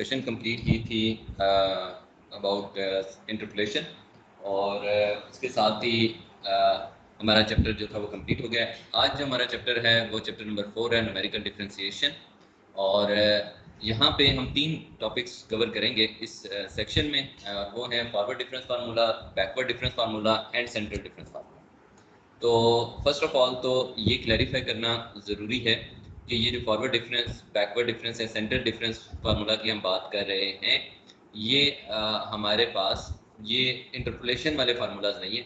Session complete की थी about interpolation और उसके साथ ही हमारा चैप्टर जो था वो कंप्लीट हो गया। आज जो हमारा चैप्टर है वो चैप्टर नंबर 4 है, न्यूमेरिकल डिफरेंशिएशन। और यहाँ पे हम 3 टॉपिक्स कवर करेंगे इस सेक्शन में। वो हैं forward difference formula, backward difference formula and central difference formula. तो फर्स्ट ऑफ ऑल तो ये क्लैरिफाई करना ज़रूरी है कि ये जो फॉरवर्ड डिफरेंस, बैकवर्ड डिफरेंस है, सेंट्रल डिफरेंस फार्मूला की हम बात कर रहे हैं, ये हमारे पास ये इंटरपोलेशन वाले फार्मूलाज नहीं है।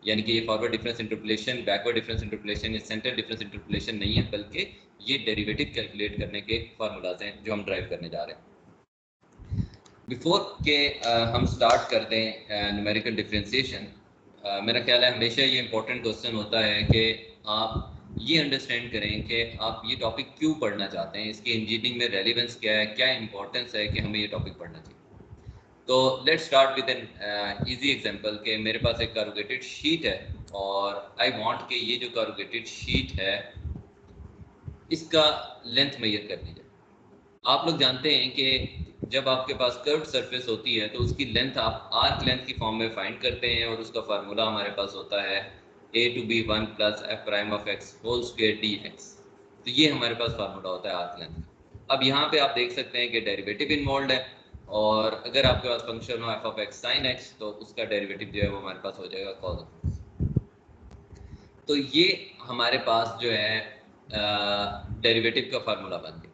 यानी कि ये forward difference interpolation, backward difference interpolation या सेंट्रल डिफरेंस इंटरपोलेशन नहीं है, बल्कि ये डेरिवेटिव कैलकुलेट करने के फार्मूलाज हैं जो हम ड्राइव करने जा रहे हैं। बिफोर के हम स्टार्ट करते हैं न्यूमेरिकल डिफरेंशिएशन, मेरा ख्याल है हमेशा ये इंपॉर्टेंट क्वेश्चन होता है कि आप ये अंडरस्टैंड करें कि आप ये टॉपिक क्यों पढ़ना चाहते हैं, इसकी इंजीनियरिंग में रेलिवेंस क्या है, क्या इंपॉर्टेंस है कि हमें ये टॉपिक पढ़ना चाहिए। तो let's start with an easy example कि मेरे पास एक करूगेटेड शीट है और आई वांट कि ये जो करूगेटेड शीट है इसका लेंथ मेजर कर लीजिए। आप लोग जानते हैं कि जब आपके पास कर्व्ड सरफेस होती है तो उसकी लेंथ आप आर्क लेंथ की फॉर्म में फाइंड करते हैं और उसका फार्मूला हमारे पास होता है a to b 1 plus f prime of x whole square dx। तो ये हमारे पास फार्मूला होता है आर्क लेंथ का। अब यहाँ पे आप देख सकते हैं कि डेरिवेटिव इन्वॉल्व है और अगर आपके पास फंक्शन हो f of x sin x तो उसका डेरिवेटिव जो है वो हमारे पास हो जाएगा cos of x। तो ये हमारे पास जो है डेरिवेटिव का फार्मूला बन गया।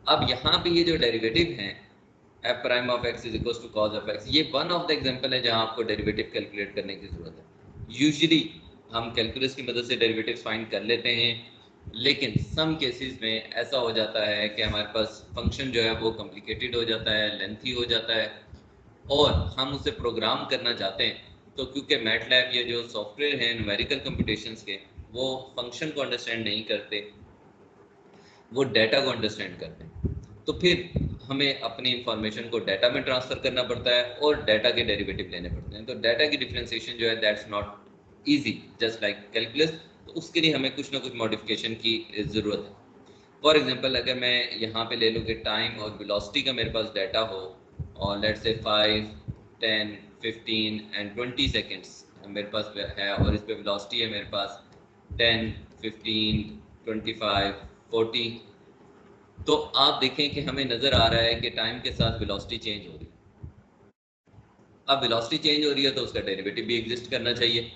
अब यहाँ पे ये जो डेरिवेटिव हैं f prime of x is equal to cos of x, ये वन ऑफ द एग्जांपल है जहाँ आपको डेरिवेटिव कैलकुलेट करने की जरूरत है। यूजुअली हम कैलकुलस की मदद से डेरिवेटिव्स फाइंड कर लेते हैं, लेकिन सम केसेस में ऐसा हो जाता है कि हमारे पास फंक्शन जो है वो कॉम्प्लिकेटेड हो जाता है, लेंथी हो जाता है और हम उसे प्रोग्राम करना चाहते हैं। तो क्योंकि मैटलैब ये जो सॉफ्टवेयर हैं न्यूमेरिकल कंप्यूटेशंस के, वो फंक्शन को अंडरस्टैंड नहीं करते, वो डाटा को अंडरस्टैंड करते हैं। तो फिर हमें अपनी इंफॉर्मेशन को डाटा में ट्रांसफ़र करना पड़ता है और डाटा के डेरिवेटिव लेने पड़ते हैं। तो डाटा की डिफरेंशिएशन जो है that's not easy just like calculus. तो उसके लिए हमें कुछ ना कुछ मॉडिफिकेशन की ज़रूरत है। फॉर एग्जांपल अगर मैं यहाँ पे ले लूँ कि टाइम और वेलोसिटी का मेरे पास डाटा हो और लेट्स से 5, 10, 15 एंड 20 सेकेंड्स मेरे पास है और इस पर वेलोसिटी है मेरे पास 10, 15, 25, 40। तो आप देखें कि हमें नज़र आ रहा है कि टाइम के साथ वेलोसिटी चेंज हो रही है। अब वेलोसिटी चेंज हो रही है तो उसका डेरिवेटिव भी एग्जिस्ट करना चाहिए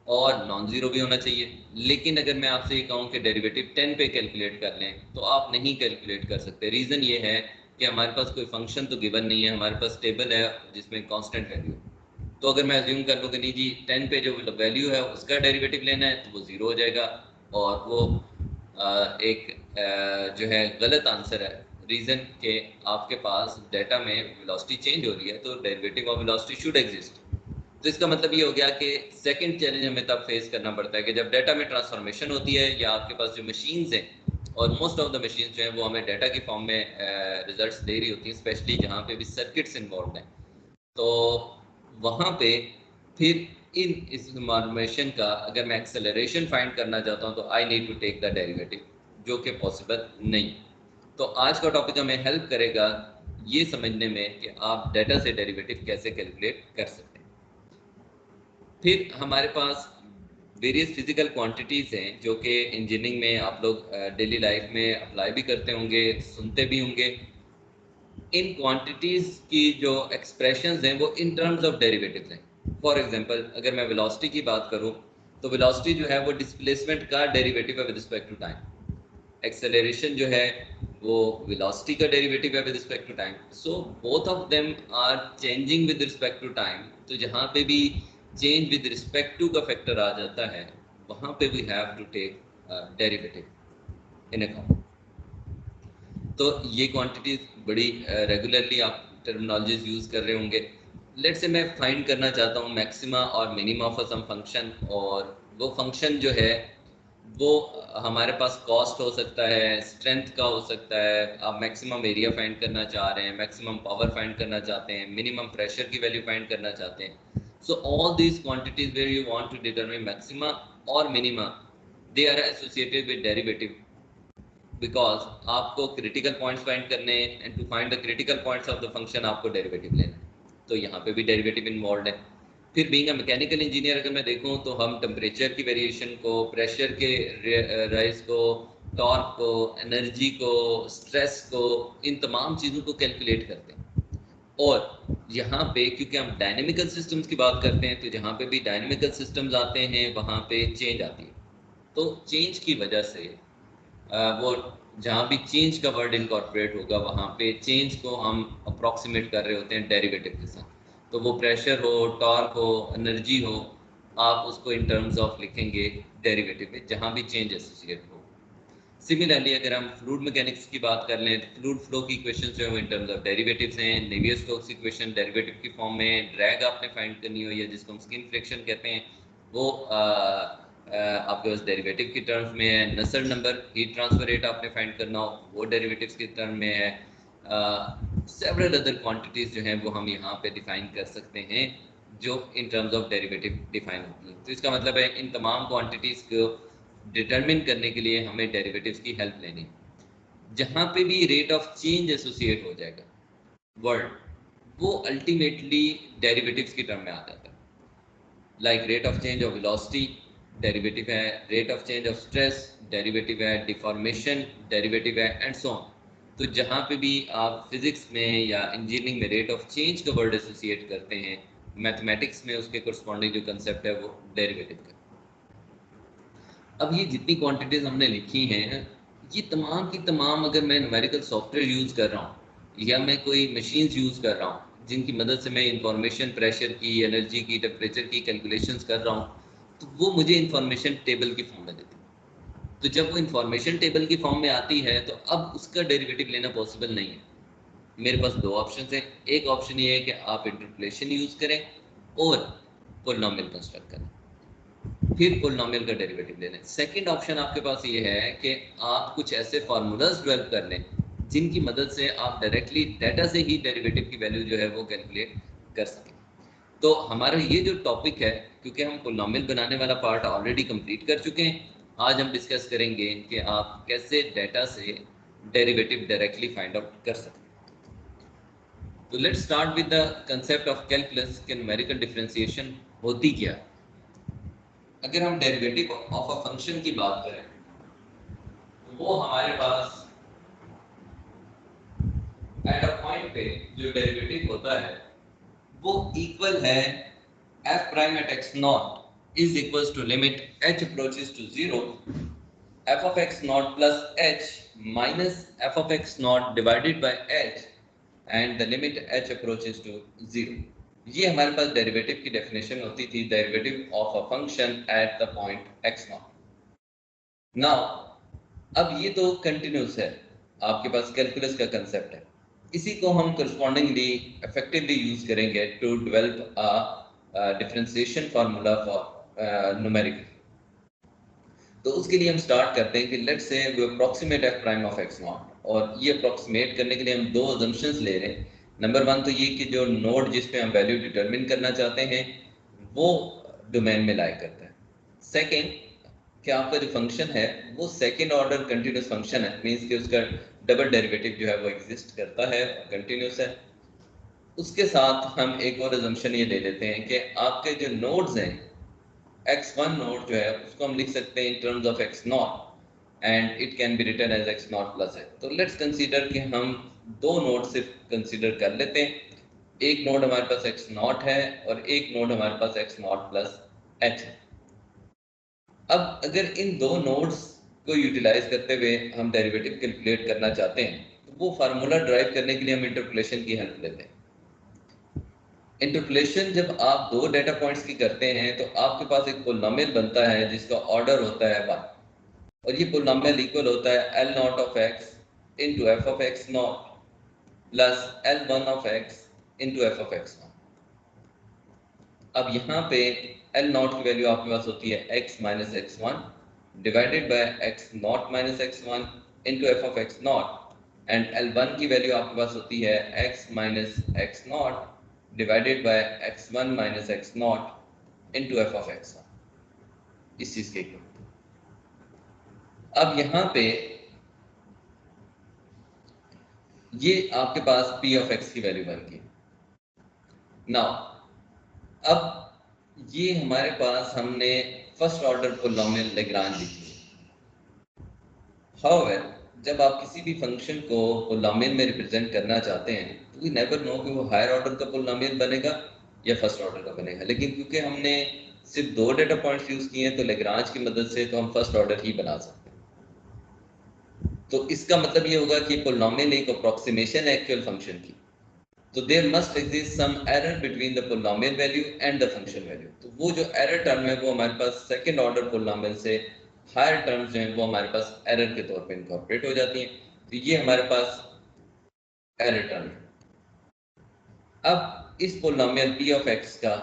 और नॉन ज़ीरो भी होना चाहिए। लेकिन अगर मैं आपसे ये कहूँ कि डेरिवेटिव 10 पे कैलकुलेट कर लें तो आप नहीं कैलकुलेट कर सकते। रीज़न ये है कि हमारे पास कोई फंक्शन तो गिवन नहीं है, हमारे पास टेबल है जिसमें कांस्टेंट वैल्यू। तो अगर मैं अज्यूम कर लूँ कि नहीं जी 10 पे जो वैल्यू है उसका डेरिवेटिव लेना है तो वो ज़ीरो हो जाएगा और वो एक जो है गलत आंसर है। रीज़न के आपके पास डाटा में वेलोसिटी चेंज हो रही है तो derivative of velocity should exist. तो इसका मतलब ये हो गया कि सेकंड चैलेंज हमें तब फेस करना पड़ता है कि जब डाटा में ट्रांसफॉर्मेशन होती है या आपके पास जो मशीन्स हैं, और मोस्ट ऑफ द मशीन्स जो हैं वो हमें डाटा की फॉर्म में रिजल्ट्स दे रही होती हैं, स्पेशली जहाँ पे भी सर्किट्स इन्वॉल्व हैं। तो वहाँ पे फिर इस इंफॉर्मेशन का अगर मैं एक्सेलरेशन फाइंड करना चाहता हूँ तो I need to take the derivative, जो कि पॉसिबल नहीं। तो आज का टॉपिक हमें हेल्प करेगा ये समझने में कि आप डाटा से डेरिवेटिव कैसे कैलकुलेट कर सकते हैं। फिर हमारे पास वेरियस फिजिकल क्वांटिटीज़ हैं जो कि इंजीनियरिंग में आप लोग डेली लाइफ में अप्लाई भी करते होंगे, सुनते भी होंगे। इन क्वांटिटीज़ की जो एक्सप्रेशंस हैं वो इन टर्म्स ऑफ डेरिवेटिव्स हैं। फॉर एग्जांपल अगर मैं वेलोसिटी की बात करूं तो वेलोसिटी जो है वो डिस्प्लेसमेंट का डेरिवेटिव है with respect to time. Acceleration जो है वो वेलोसिटी का डेरिवेटिव है with respect to time. So both of them are changing with respect to time. तो जहाँ पे भी चेंज विद रिस्पेक्ट टू का फैक्टर आ जाता है वहाँ पे we have to take derivative in account. तो ये क्वांटिटीज बड़ी रेगुलरली आप टर्मिनोलॉजीज यूज़ कर रहे होंगे। लेट्स से मैं फाइंड करना चाहता हूँ मैक्सिमा और मिनिमा ऑफ सम फंक्शन, और वो फंक्शन जो है वो हमारे पास कॉस्ट हो सकता है, स्ट्रेंथ का हो सकता है। आप मैक्सिमम एरिया फाइंड करना चाह रहे हैं, मैक्सिमम पावर फाइंड करना चाहते हैं, मिनिमम प्रेशर की वैल्यू फाइंड करना चाहते हैं। So all these quantities where you want to determine maxima और minima, they are associated with derivative because आपको क्रिटिकल पॉइंट्स फाइंड करने हैं and to find the critical points of the function आपको derivative लेना है, तो यहाँ पे भी डेरिवेटिव इन्वॉल्व है। फिर बीइंग अ मैकेनिकल इंजीनियर अगर मैं देखूँ तो हम टेम्परेचर की वेरिएशन को, प्रेशर के राइज को, टॉर्क को, एनर्जी को, स्ट्रेस को, इन तमाम चीज़ों को कैलकुलेट करते हैं। और यहाँ पे क्योंकि हम डायनेमिकल सिस्टम्स की बात करते हैं तो जहाँ पे भी डायनेमिकल सिस्टम्स आते हैं वहाँ पे चेंज आती है, तो चेंज की वजह से वो जहाँ भी चेंज का वर्ड इनकॉर्पोरेट होगा वहाँ पे चेंज को हम अप्रॉक्सीमेट कर रहे होते हैं डेरिवेटिव के साथ। तो वो प्रेशर हो, टॉर्क हो, एनर्जी हो, आप उसको इन टर्म्स ऑफ लिखेंगे डेरिवेटिव में जहाँ भी चेंज एसोसिएट हो। सिमिलरली अगर हम फ्लूइड मैकेनिक्स की बात कर लें तो फ्लूइड फ्लो की इक्वेशन जो है इन टर्म्स ऑफ डेरिवेटिव्स हैं। नेवियर-स्टोक्स इक्वेशन डेरिवेटिव की फॉर्म में, ड्रैग आपने फाइंड करनी हो या जिसको हम स्किन फ्रिक्शन कहते हैं वो आपके पास डेरिवेटिव की टर्म्स में है। नसल नंबर, हीट ट्रांसफर रेट आपने फाइंड करना हो वो डेरिवेटिव्स की टर्म में है। सेवरल अदर क्वांटिटीज जो हैं वो हम यहाँ पे डिफाइन कर सकते हैं जो इन टर्म्स ऑफ डेरिवेटिव डिफाइन होती है। तो इसका मतलब है इन तमाम क्वांटिटीज को डिटरमिन करने के लिए हमें डेरिवेटिव्स की हेल्प लेनी। जहाँ पे भी रेट ऑफ चेंज एसोसिएट हो जाएगा वर्ड, वो अल्टीमेटली डेरिवेटिव्स की टर्म में आ जाता है। Like rate of change of velocity derivative है, rate of change of stress derivative है, डिफॉर्मेशन डेरिवेटिव है एंड सो ऑन। तो जहाँ पे भी आप फिजिक्स में या इंजीनियरिंग में रेट ऑफ चेंज का वर्ड एसोसिएट करते हैं, मैथमेटिक्स में उसके कोरस्पॉन्डिंग जो कंसेप्ट है वो डेरिवेटिव का। अब ये जितनी क्वांटिटीज हमने लिखी हैं ये तमाम की तमाम अगर मैं न्यूमेरिकल सॉफ्टवेयर यूज़ कर रहा हूँ या मैं कोई मशीन्स यूज़ कर रहा हूँ जिनकी मदद से मैं इंफॉर्मेशन, प्रेशर की, एनर्जी की, टेम्परेचर की कैलकुलेशंस कर रहा हूँ, तो वो मुझे इंफॉर्मेशन टेबल की फॉर्म में देती है। तो जब वो इंफॉर्मेशन टेबल की फॉर्म में आती है तो अब उसका डेरिवेटिव लेना पॉसिबल नहीं है। मेरे पास दो ऑप्शन हैं। एक ऑप्शन ये है कि आप इंटरपोलेशन यूज़ करें और पॉलिनोमियल कंस्ट्रक्ट करें, फिर पॉलिनोमियल का डेरिवेटिव ले लें। सेकंड ऑप्शन आपके पास ये है कि आप कुछ ऐसे फार्मूलाज डेवलप कर लें जिनकी मदद से आप डायरेक्टली डाटा से ही डेरिवेटिव की वैल्यू जो है वो कैलकुलेट कर सकें। तो हमारा ये जो टॉपिक है, क्योंकि हम पॉलिनोमियल बनाने वाला पार्ट ऑलरेडी कंप्लीट कर चुके हैं, आज हम डिस्कस करेंगे कि आप कैसे डाटा से डेरिवेटिव डायरेक्टली फाइंड आउट कर सकते हैं। तो let's start with the concept of calculus के न्यूमेरिकल डिफरेंशिएशन होती क्या। अगर हम डेरिवेटिव ऑफ अ फंक्शन की बात करें तो वो हमारे पास एट अ पॉइंट पे जो डेरिवेटिव होता है वो इक्वल है f prime at x not is equals to limit h approaches to 0 f of x not plus h minus f of x not divided by h and the limit h approaches to 0। ये हमारे पास derivative की definition होती थी, derivative of a function at the point x not. Now अब ये तो continuous है, आपके पास कैलकुलस का कंसेप्ट है, इसी को हम करस्पॉन्डिंगली इफेक्टिवली यूज करेंगे to develop a differentiation formula for numerical. तो उसके लिए हम स्टार्ट करते हैं कि let's say we approximate f prime of x not, और ये अप्रोक्सीमेट करने के लिए हम दो अजम्पशंस ले रहे हैं। नंबर वन तो ये कि जो नोड जिस पे हम वैल्यू डिटरमिन करना चाहते हैं वो डोमेन में लाई करता है। सेकेंड कि आपका जो फंक्शन है वो सेकेंड ऑर्डर कंटिन्यूस फंक्शन है, मीन्स कि उसका डबल डेरिवेटिव जो है वो एग्जिस्ट करता है और कंटिन्यूस है। उसके साथ हम एक और अजम्पशन ये ले लेते हैं कि आपके जो नोड्स हैं, x1 नोड जो है उसको हम लिख सकते हैं in terms of x not and it can be written as x not plus है। तो लेट्स कंसीडर कि हम दो नोड सिर्फ कंसीडर कर लेते हैं। एक नोड हमारे पास x नॉट है और एक नोड हमारे पास x नॉट प्लस h है। अब अगर इन दो नोड्स को यूटिलाइज करते हुए हम डेरिवेटिव कैलकुलेट करना चाहते हैं तो वो फार्मूला ड्राइव करने के लिए हम इंटरपोलेशन की हेल्प लेते हैं। इंटरपोलेशन जब आप दो डेटा पॉइंट्स की करते हैं तो आपके पास एक पॉलिनोमियल बनता है जिसका ऑर्डर होता है 1, और ये पॉलिनोमियल इक्वल होता है L naught of x into f of x not plus L1 of x into f of x naught. अब यहाँ पे L नॉट की वैल्यू आपके पास होती है x minus x1 divided by x not minus x1 into f of x not, and L1 की value आपके पास होती है x minus x not divided bye x1 minus x not into f of x not. इस चीज के equal. अब यहाँ पे ये आपके पास p ऑफ x की वैल्यू बन गई। नाउ अब ये हमारे पास हमने फर्स्ट ऑर्डर पोलिनोमियल लेग्रांज लिख लिया। हाउएवर जब आप किसी भी फंक्शन को पोलिनोमियल में रिप्रेजेंट करना चाहते हैं तो वी नेवर नो कि वो हायर ऑर्डर का पोलिनोमियल बनेगा या फर्स्ट ऑर्डर का बनेगा, लेकिन क्योंकि हमने सिर्फ 2 डेटा पॉइंट्स यूज किए हैं तो लेग्रांज की मदद से तो हम फर्स्ट ऑर्डर ही बना सकते हैं। तो इसका मतलब ये होगा कि पोलिनोमियल एक अप्रोक्सीमेशन है एक्चुअल फंक्शन की, तो there must exist some error between the polynomial value and the function value. तो वो जो एरर टर्म है वो हमारे पास सेकंड ऑर्डर पोलिनोमियल से हायर टर्म्स जो हैं वो हमारे पास एरर के तौर पे इनकॉर्पोरेट हो जाती हैं। तो ये हमारे पास एरर टर्म है। अब इस पोलिनोमियल p ऑफ x का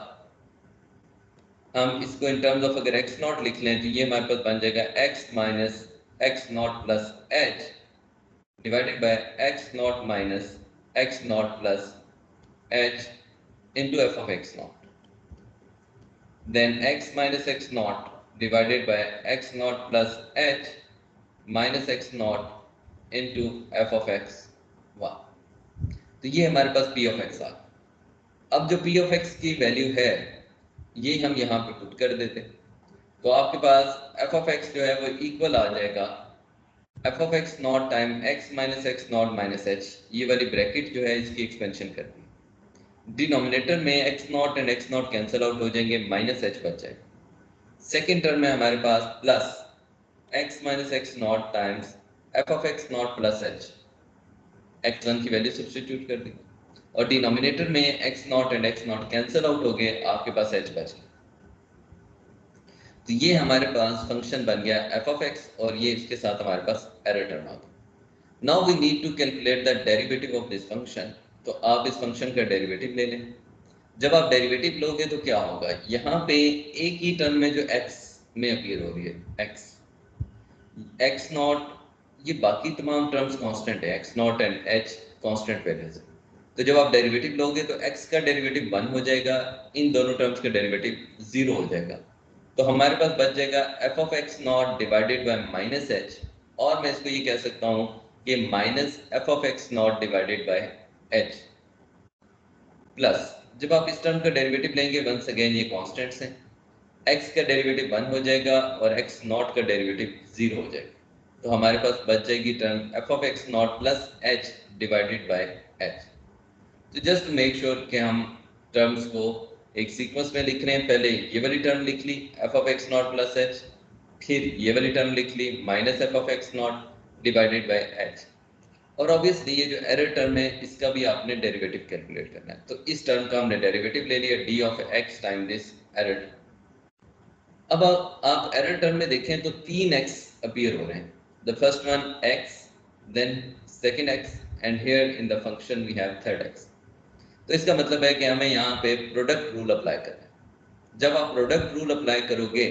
हम इसको इन टर्म्स ऑफ अगर x नॉट लिख लें तो ये हमारे पास बन जाएगा x minus x not plus h divided bye x not minus x not plus h into f of x naught, then x minus x naught divided by x naught plus h minus x naught into f of x 1। तो ये हमारे पास p of x आ गया। अब जो p of x की value है ये हम यहाँ पे पुट कर देते, तो आपके पास f of x जो है वो इक्वल आ जाएगा f of x not time x minus x not minus h, ये वाली ब्रैकेट जो है इसकी एक्सपेंशन कर दी। डिनोमिनेटर में x not and x not cancel out हो जाएंगे, माइनस h बच जाएगा। सेकेंड टर्म में हमारे पास plus x minus x not times f of x not plus h, x1 की वैल्यू सब्स्टिट्यूट कर दी और डिनोमिनेटर में x not and x not cancel out हो गए, आपके पास h बच गया। तो ये हमारे पास फंक्शन बन गया f ऑफ x और ये इसके साथ हमारे पास एरर टर्म आ गया। Now we need to calculate the derivative of this function. तो आप इस फंक्शन का डेरिवेटिव ले लें। जब आप डेरिवेटिव लोगे तो क्या होगा, यहाँ पे एक ही टर्म में जो x में अपीयर हो रही है x नॉट, ये बाकी तमाम टर्म्स कांस्टेंट है, x not and h constant values है। तो जब आप डेरिवेटिव लोगे तो x का डेरिवेटिव 1 हो जाएगा, इन दोनों टर्म्स का डेरिवेटिव 0 हो जाएगा। तो हमारे पास बच जाएगा f of x not divided by minus h, और मैं इसको ये कह सकता हूँ कि minus f of x not divided by h plus, जब आप इस टर्म का डेरिवेटिव लेंगे वंस अगेन ये कांस्टेंट्स हैं, x का डेरिवेटिव 1 हो जाएगा और x नॉट का डेरिवेटिव 0 हो जाएगा। तो हमारे पास बच जाएगी term f of x not plus h divided by h। तो जस्ट टू मेक श्योर कि हम टर्म्स को एक सीक्वेंस में लिख रहे हैं, पहले ये वाली टर्म लिख ली f of x not plus h, फिर ये वाली टर्म लिख ली minus f of x not divided by h, और ऑब्वियसली ये जो एरर टर्म है इसका भी आपने डेरिवेटिव कैलकुलेट करना है। तो इस टर्म का हमने डेरिवेटिव ले लिया d of x time this error term. अब आप एरर टर्म में देखें तो 3x अपीयर हो रहे हैं, the first one x, then second x and here in the function we have third x। तो इसका मतलब है कि हमें यहाँ पे प्रोडक्ट रूल अप्लाई करना है। जब आप प्रोडक्ट रूल अप्लाई करोगे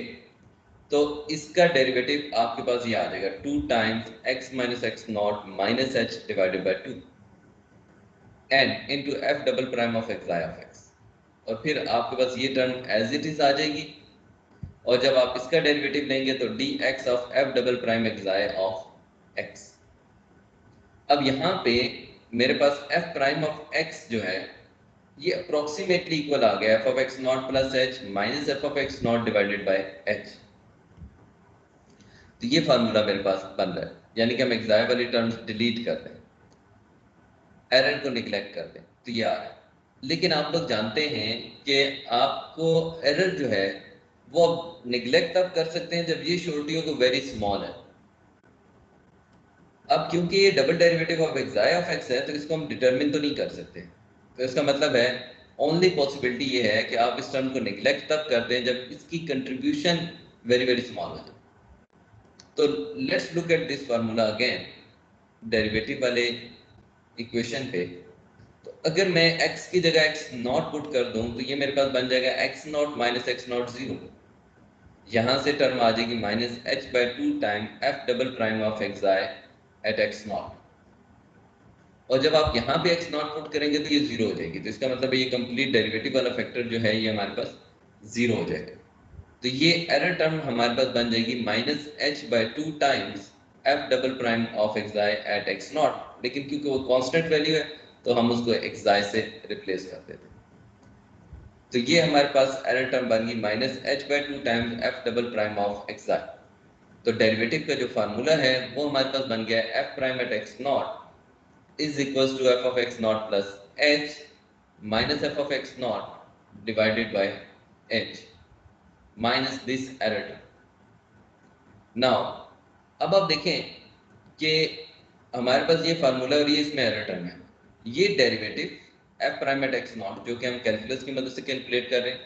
तो इसका डेरिवेटिव आपके पास ये आ जाएगा 2 times x minus x not minus h divided by 2 and into f double prime of x i of x, और फिर आपके पास ये टर्म एज इट इज आ जाएगी, और जब आप इसका डेरिवेटिव लेंगे तो dx of f double prime xi of x। अब यहाँ पे मेरे पास f प्राइम ऑफ x जो है ये अप्रोक्सीमेटली इक्वल आ गया f of x not plus h minus f of x not divided by h। तो ये फार्मूला मेरे पास बन रहा है, यानी कि हम xi वाली टर्म्स डिलीट कर दें, एरर को निगलेक्ट कर दें, तो ये आ रहा है। लेकिन आप लोग जानते हैं कि आपको एरर जो है वो निगलेक्ट तब कर सकते हैं जब ये श्योरिटी हो वेरी स्मॉल है। अब क्योंकि ये double derivative of xi of x है तो इसको हम डिटरमिन तो नहीं कर सकते, तो इसका मतलब है ओनली पॉसिबिलिटी ये है कि आप इस टर्म को निगलेक्ट तब करते हैं जब इसकी कंट्रीब्यूशन वेरी वेरी स्मॉल हो जाए। तो let's look at this formula again, derivative वाले इक्वेशन पे। तो अगर मैं x की जगह x नॉट पुट कर दूं तो ये मेरे पास बन जाएगा x not minus x not 0, यहाँ से टर्म आ जाएगी minus h by 2 time f double prime of xi at x not, और जब आप यहाँ पे x नॉट पुट करेंगे तो ये 0 हो जाएगी। तो इसका मतलब है ये कंप्लीट डेरिवेटिव वाला फैक्टर जो है ये हमारे पास 0 हो जाएगा। तो ये एरर टर्म हमारे पास बन जाएगी minus h by 2 times f double prime of xi at x not, लेकिन क्योंकि वो कांस्टेंट वैल्यू है तो हम उसको एक्साई से रिप्लेस कर देते हैं। तो ये हमारे पास एरर टर्म बन गई minus H by two times f double prime of एक्साई। तो डेरिवेटिव का जो फार्मूला है वो हमारे पास बन गया f prime at x not is equal to f of x not plus h minus f of x not divided by h minus this error term. Now अब आप देखें कि हमारे पास ये फार्मूला और ये इसमें एरर टर्म है। ये derivative F prime at x not जो कि हम कैलकुलस की मदद से कैलकुलेट कर रहे हैं,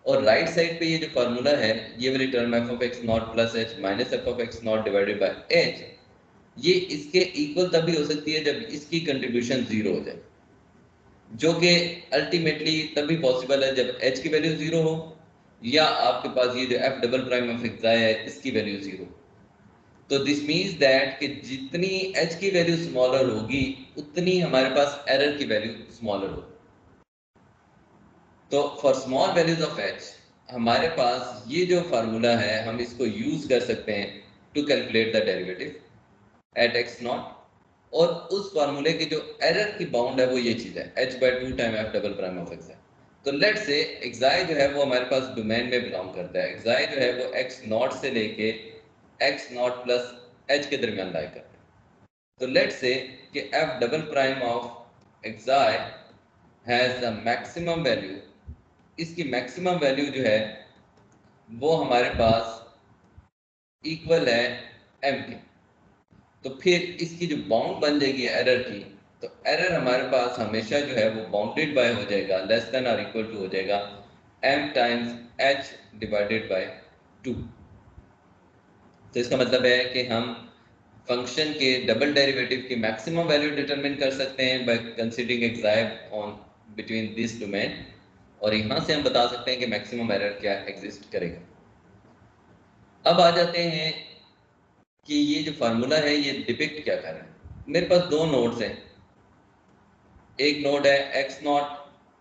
और राइट साइड पे ये जो फार्मूला है ये वाली term F of x not plus h minus f of x not divided by H, ये इसके इक्वल तभी हो सकती है जब इसकी कंट्रीब्यूशन जीरो हो जाए, जो कि अल्टीमेटली तभी पॉसिबल है जब एच की वैल्यू जीरो हो या आपके पास ये जो F double prime of x है इसकी वैल्यू जीरो। तो दिस मीन्स दैट कि जितनी एच की वैल्यू स्मॉलर होगी उतनी हमारे पास एरर की वैल्यू स्मॉलर होगी। तो for small values of H हमारे पास ये जो फार्मूला है हम इसको यूज कर सकते हैं to calculate the derivative at x not, और उस फार्मूले की जो एरर की बाउंड है वो ये चीज है h by two time F double prime of x है। तो लेट से एक्साई जो है वो हमारे पास डोमेन में बिलोंग करता है, एक्साई जो है वो एक्स नॉट से लेके एक्स नॉट प्लस एच के दरमियान लाई करता है। तो लेट से कि F double prime of एक्साई has the maximum value, इसकी मैक्सिमम वैल्यू जो है वो हमारे पास इक्वल है m के। तो फिर इसकी जो बाउंड बन जाएगी एरर की, तो एरर हमारे पास हमेशा जो है वो बाउंडेड बाय हो जाएगा, लेस देन और इक्वल टू हो जाएगा m times h divided by 2। तो इसका मतलब है कि हम फंक्शन के डबल डेरिवेटिव की मैक्सिमम वैल्यू डिटरमिन कर सकते हैं by considering xi on between this domain, और यहाँ से हम बता सकते हैं कि मैक्सिमम एरर क्या एग्जिस्ट करेगा। अब आ जाते हैं कि ये जो फार्मूला है ये डिपिक्ट क्या कर रहा है। मेरे पास दो नोड्स हैं, एक नोड है एक्स नॉट,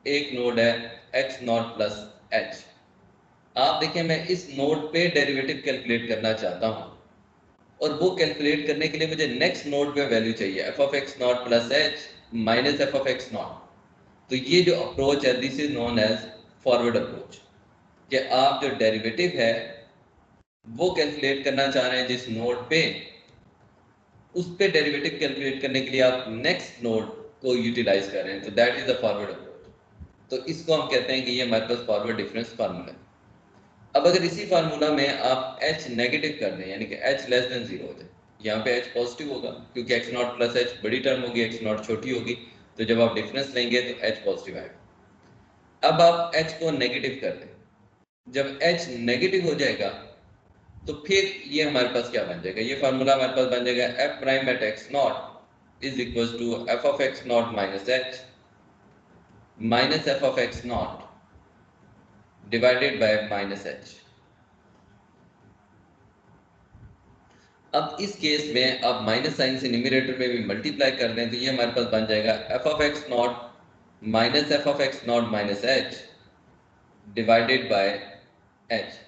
एक नोड है एक्स नॉट प्लस एच। आप देखें मैं इस नोड पे डेरिवेटिव कैलकुलेट करना चाहता हूँ, और वो कैलकुलेट करने के लिए मुझे नेक्स्ट नोड पे वैल्यू चाहिए f of x not plus h minus f of x not. तो ये जो अप्रोच है this is known as forward approach, कि आप जो डेरिवेटिव है वो कैलकुलेट करना चाह रहे हैं जिस नोड पे, उस पे डेरिवेटिव कैलकुलेट करने के लिए आप नेक्स्ट नोड को यूटिलाइज कर रहे हैं, तो that is the forward approach. तो इसको हम कहते हैं कि ये हमारे पास फॉरवर्ड डिफरेंस फार्मूला है। अब अगर इसी फार्मूला में आप h नेगेटिव कर दें, यानी कि h लेस देन जीरो हो जाए, यहाँ पे h पॉजिटिव होगा क्योंकि x नॉट प्लस h बड़ी टर्म होगी, x नॉट छोटी होगी, तो जब आप डिफरेंस लेंगे तो h पॉजिटिव आएगा। अब आप h को नेगेटिव कर दें, जब h नेगेटिव हो जाएगा तो फिर ये हमारे पास क्या बन जाएगा, ये फार्मूला हमारे पास बन जाएगा f prime at x not is equal to f of x not minus h minus f of x not divided by minus h। अब इस केस में आप माइनस साइन से न्यूमरेटर में भी मल्टीप्लाई कर दें तो ये हमारे पास बन जाएगा f of x not minus f of x not minus h divided by h।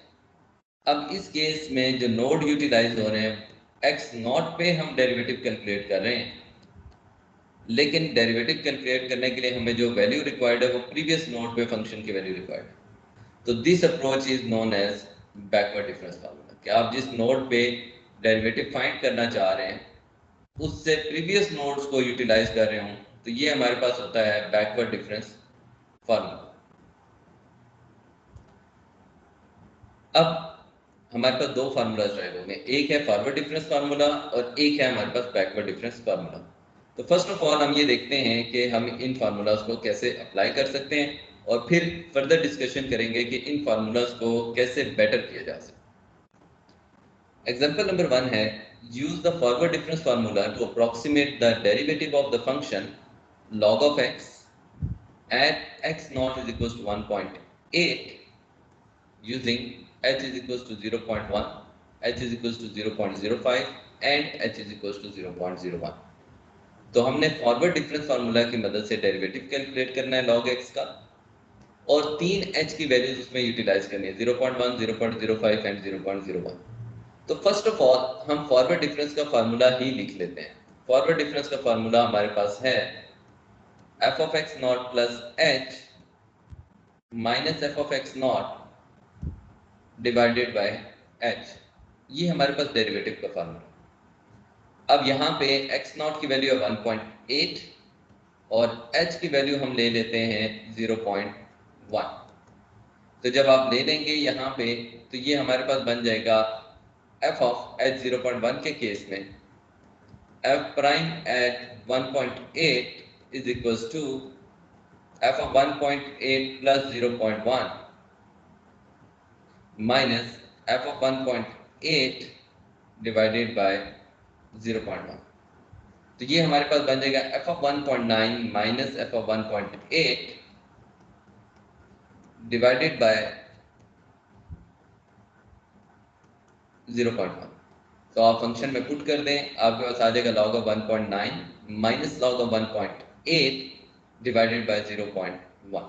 अब इस केस में जो नोड यूटिलाइज हो रहे हैं x नॉट पे हम डेरिवेटिव कैलकुलेट कर रहे हैं, लेकिन डेरिवेटिव कैलकुलेट करने के लिए हमें जो वैल्यू रिक्वायर्ड है वो प्रीवियस नोड पे फंक्शन की वैल्यू रिक्वायर्ड है। तो this approach is known as backward difference formula, कि आप जिस नोड पे डेरिवेटिव फाइंड करना चाह रहे हैं उससे प्रीवियस नोड्स को यूटिलाइज कर रहे हूं, तो ये हमारे पास होता है बैकवर्ड डिफरेंस फार्मूला। अब हमारे पास दो फार्मूलाज ड्राइव होंगे, एक है फॉरवर्ड डिफरेंस फार्मूला और एक है हमारे पास बैकवर्ड डिफरेंस फार्मूला। तो फर्स्ट ऑफ ऑल हम ये देखते हैं कि हम इन फार्मूलाज को कैसे अप्लाई कर सकते हैं, और फिर फर्दर डिस्कशन करेंगे कि इन फार्मूलाज को कैसे बेटर किया जा सकता है। एग्जांपल नंबर 1 है, use the forward difference formula to approximate the derivative of the function log of x at x naught is equals to 1.8 using h is equals to 0.1, h is equals to 0.05 and h is equals to 0.01। तो हमने forward difference formula की मदद से derivative calculate करना है log x का, और तीन h की वैल्यूज उसमें यूटिलाइज करनी है 0.1, 0.05 एंड 0.01। तो फर्स्ट ऑफ ऑल हम फॉरवर्ड डिफरेंस का फार्मूला ही लिख लेते हैं। फॉरवर्ड डिफरेंस का फार्मूला हमारे पास है f of x not plus h minus f of x not divided by H. ये हमारे पास डेरिवेटिव का फार्मूला। अब यहाँ पे एक्स नॉट की वैल्यू है 1.8 और h की वैल्यू हम ले लेते हैं 0.1। तो जब आप ले लेंगे यहाँ पे तो ये हमारे पास बन जाएगा f ऑफ h 0.1 के केस में f prime at 1.8 is equals to f of 1.8 plus 0.1 minus f of 1.8 divided by 0.1। तो ये हमारे पास बन जाएगा f of 1.9 minus f of 1.8 divided by 0.1। तो आप फंक्शन में पुट कर दें, आपके पास आ जाएगा log of 1.9 minus log of 1.8 divided by 0.1।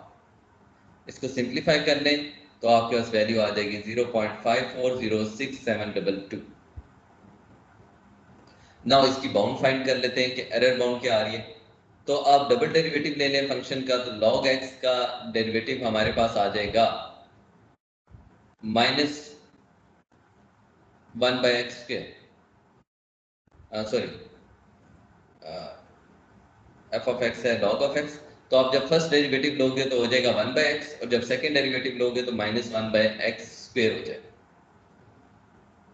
इसको सिंप्लीफाई कर लें तो आपके पास वैल्यू आ जाएगी 0.540672। नाउ इसकी बाउंड फाइंड कर लेते हैं कि एरर बाउंड क्या आ रही है। तो आप डबल डेरिवेटिव ले लें फंक्शन का, तो log x का डेरिवेटिव हमारे पास आ जाएगा minus 1 by x square, sorry f of x है log ऑफ एक्स। तो आप जब फर्स्ट डेरिवेटिव लोगे तो हो जाएगा 1 बाय एक्स और जब सेकंड डेरिवेटिव लोगे तो माइनस 1 बाय एक्स स्क्वायर हो जाएगा।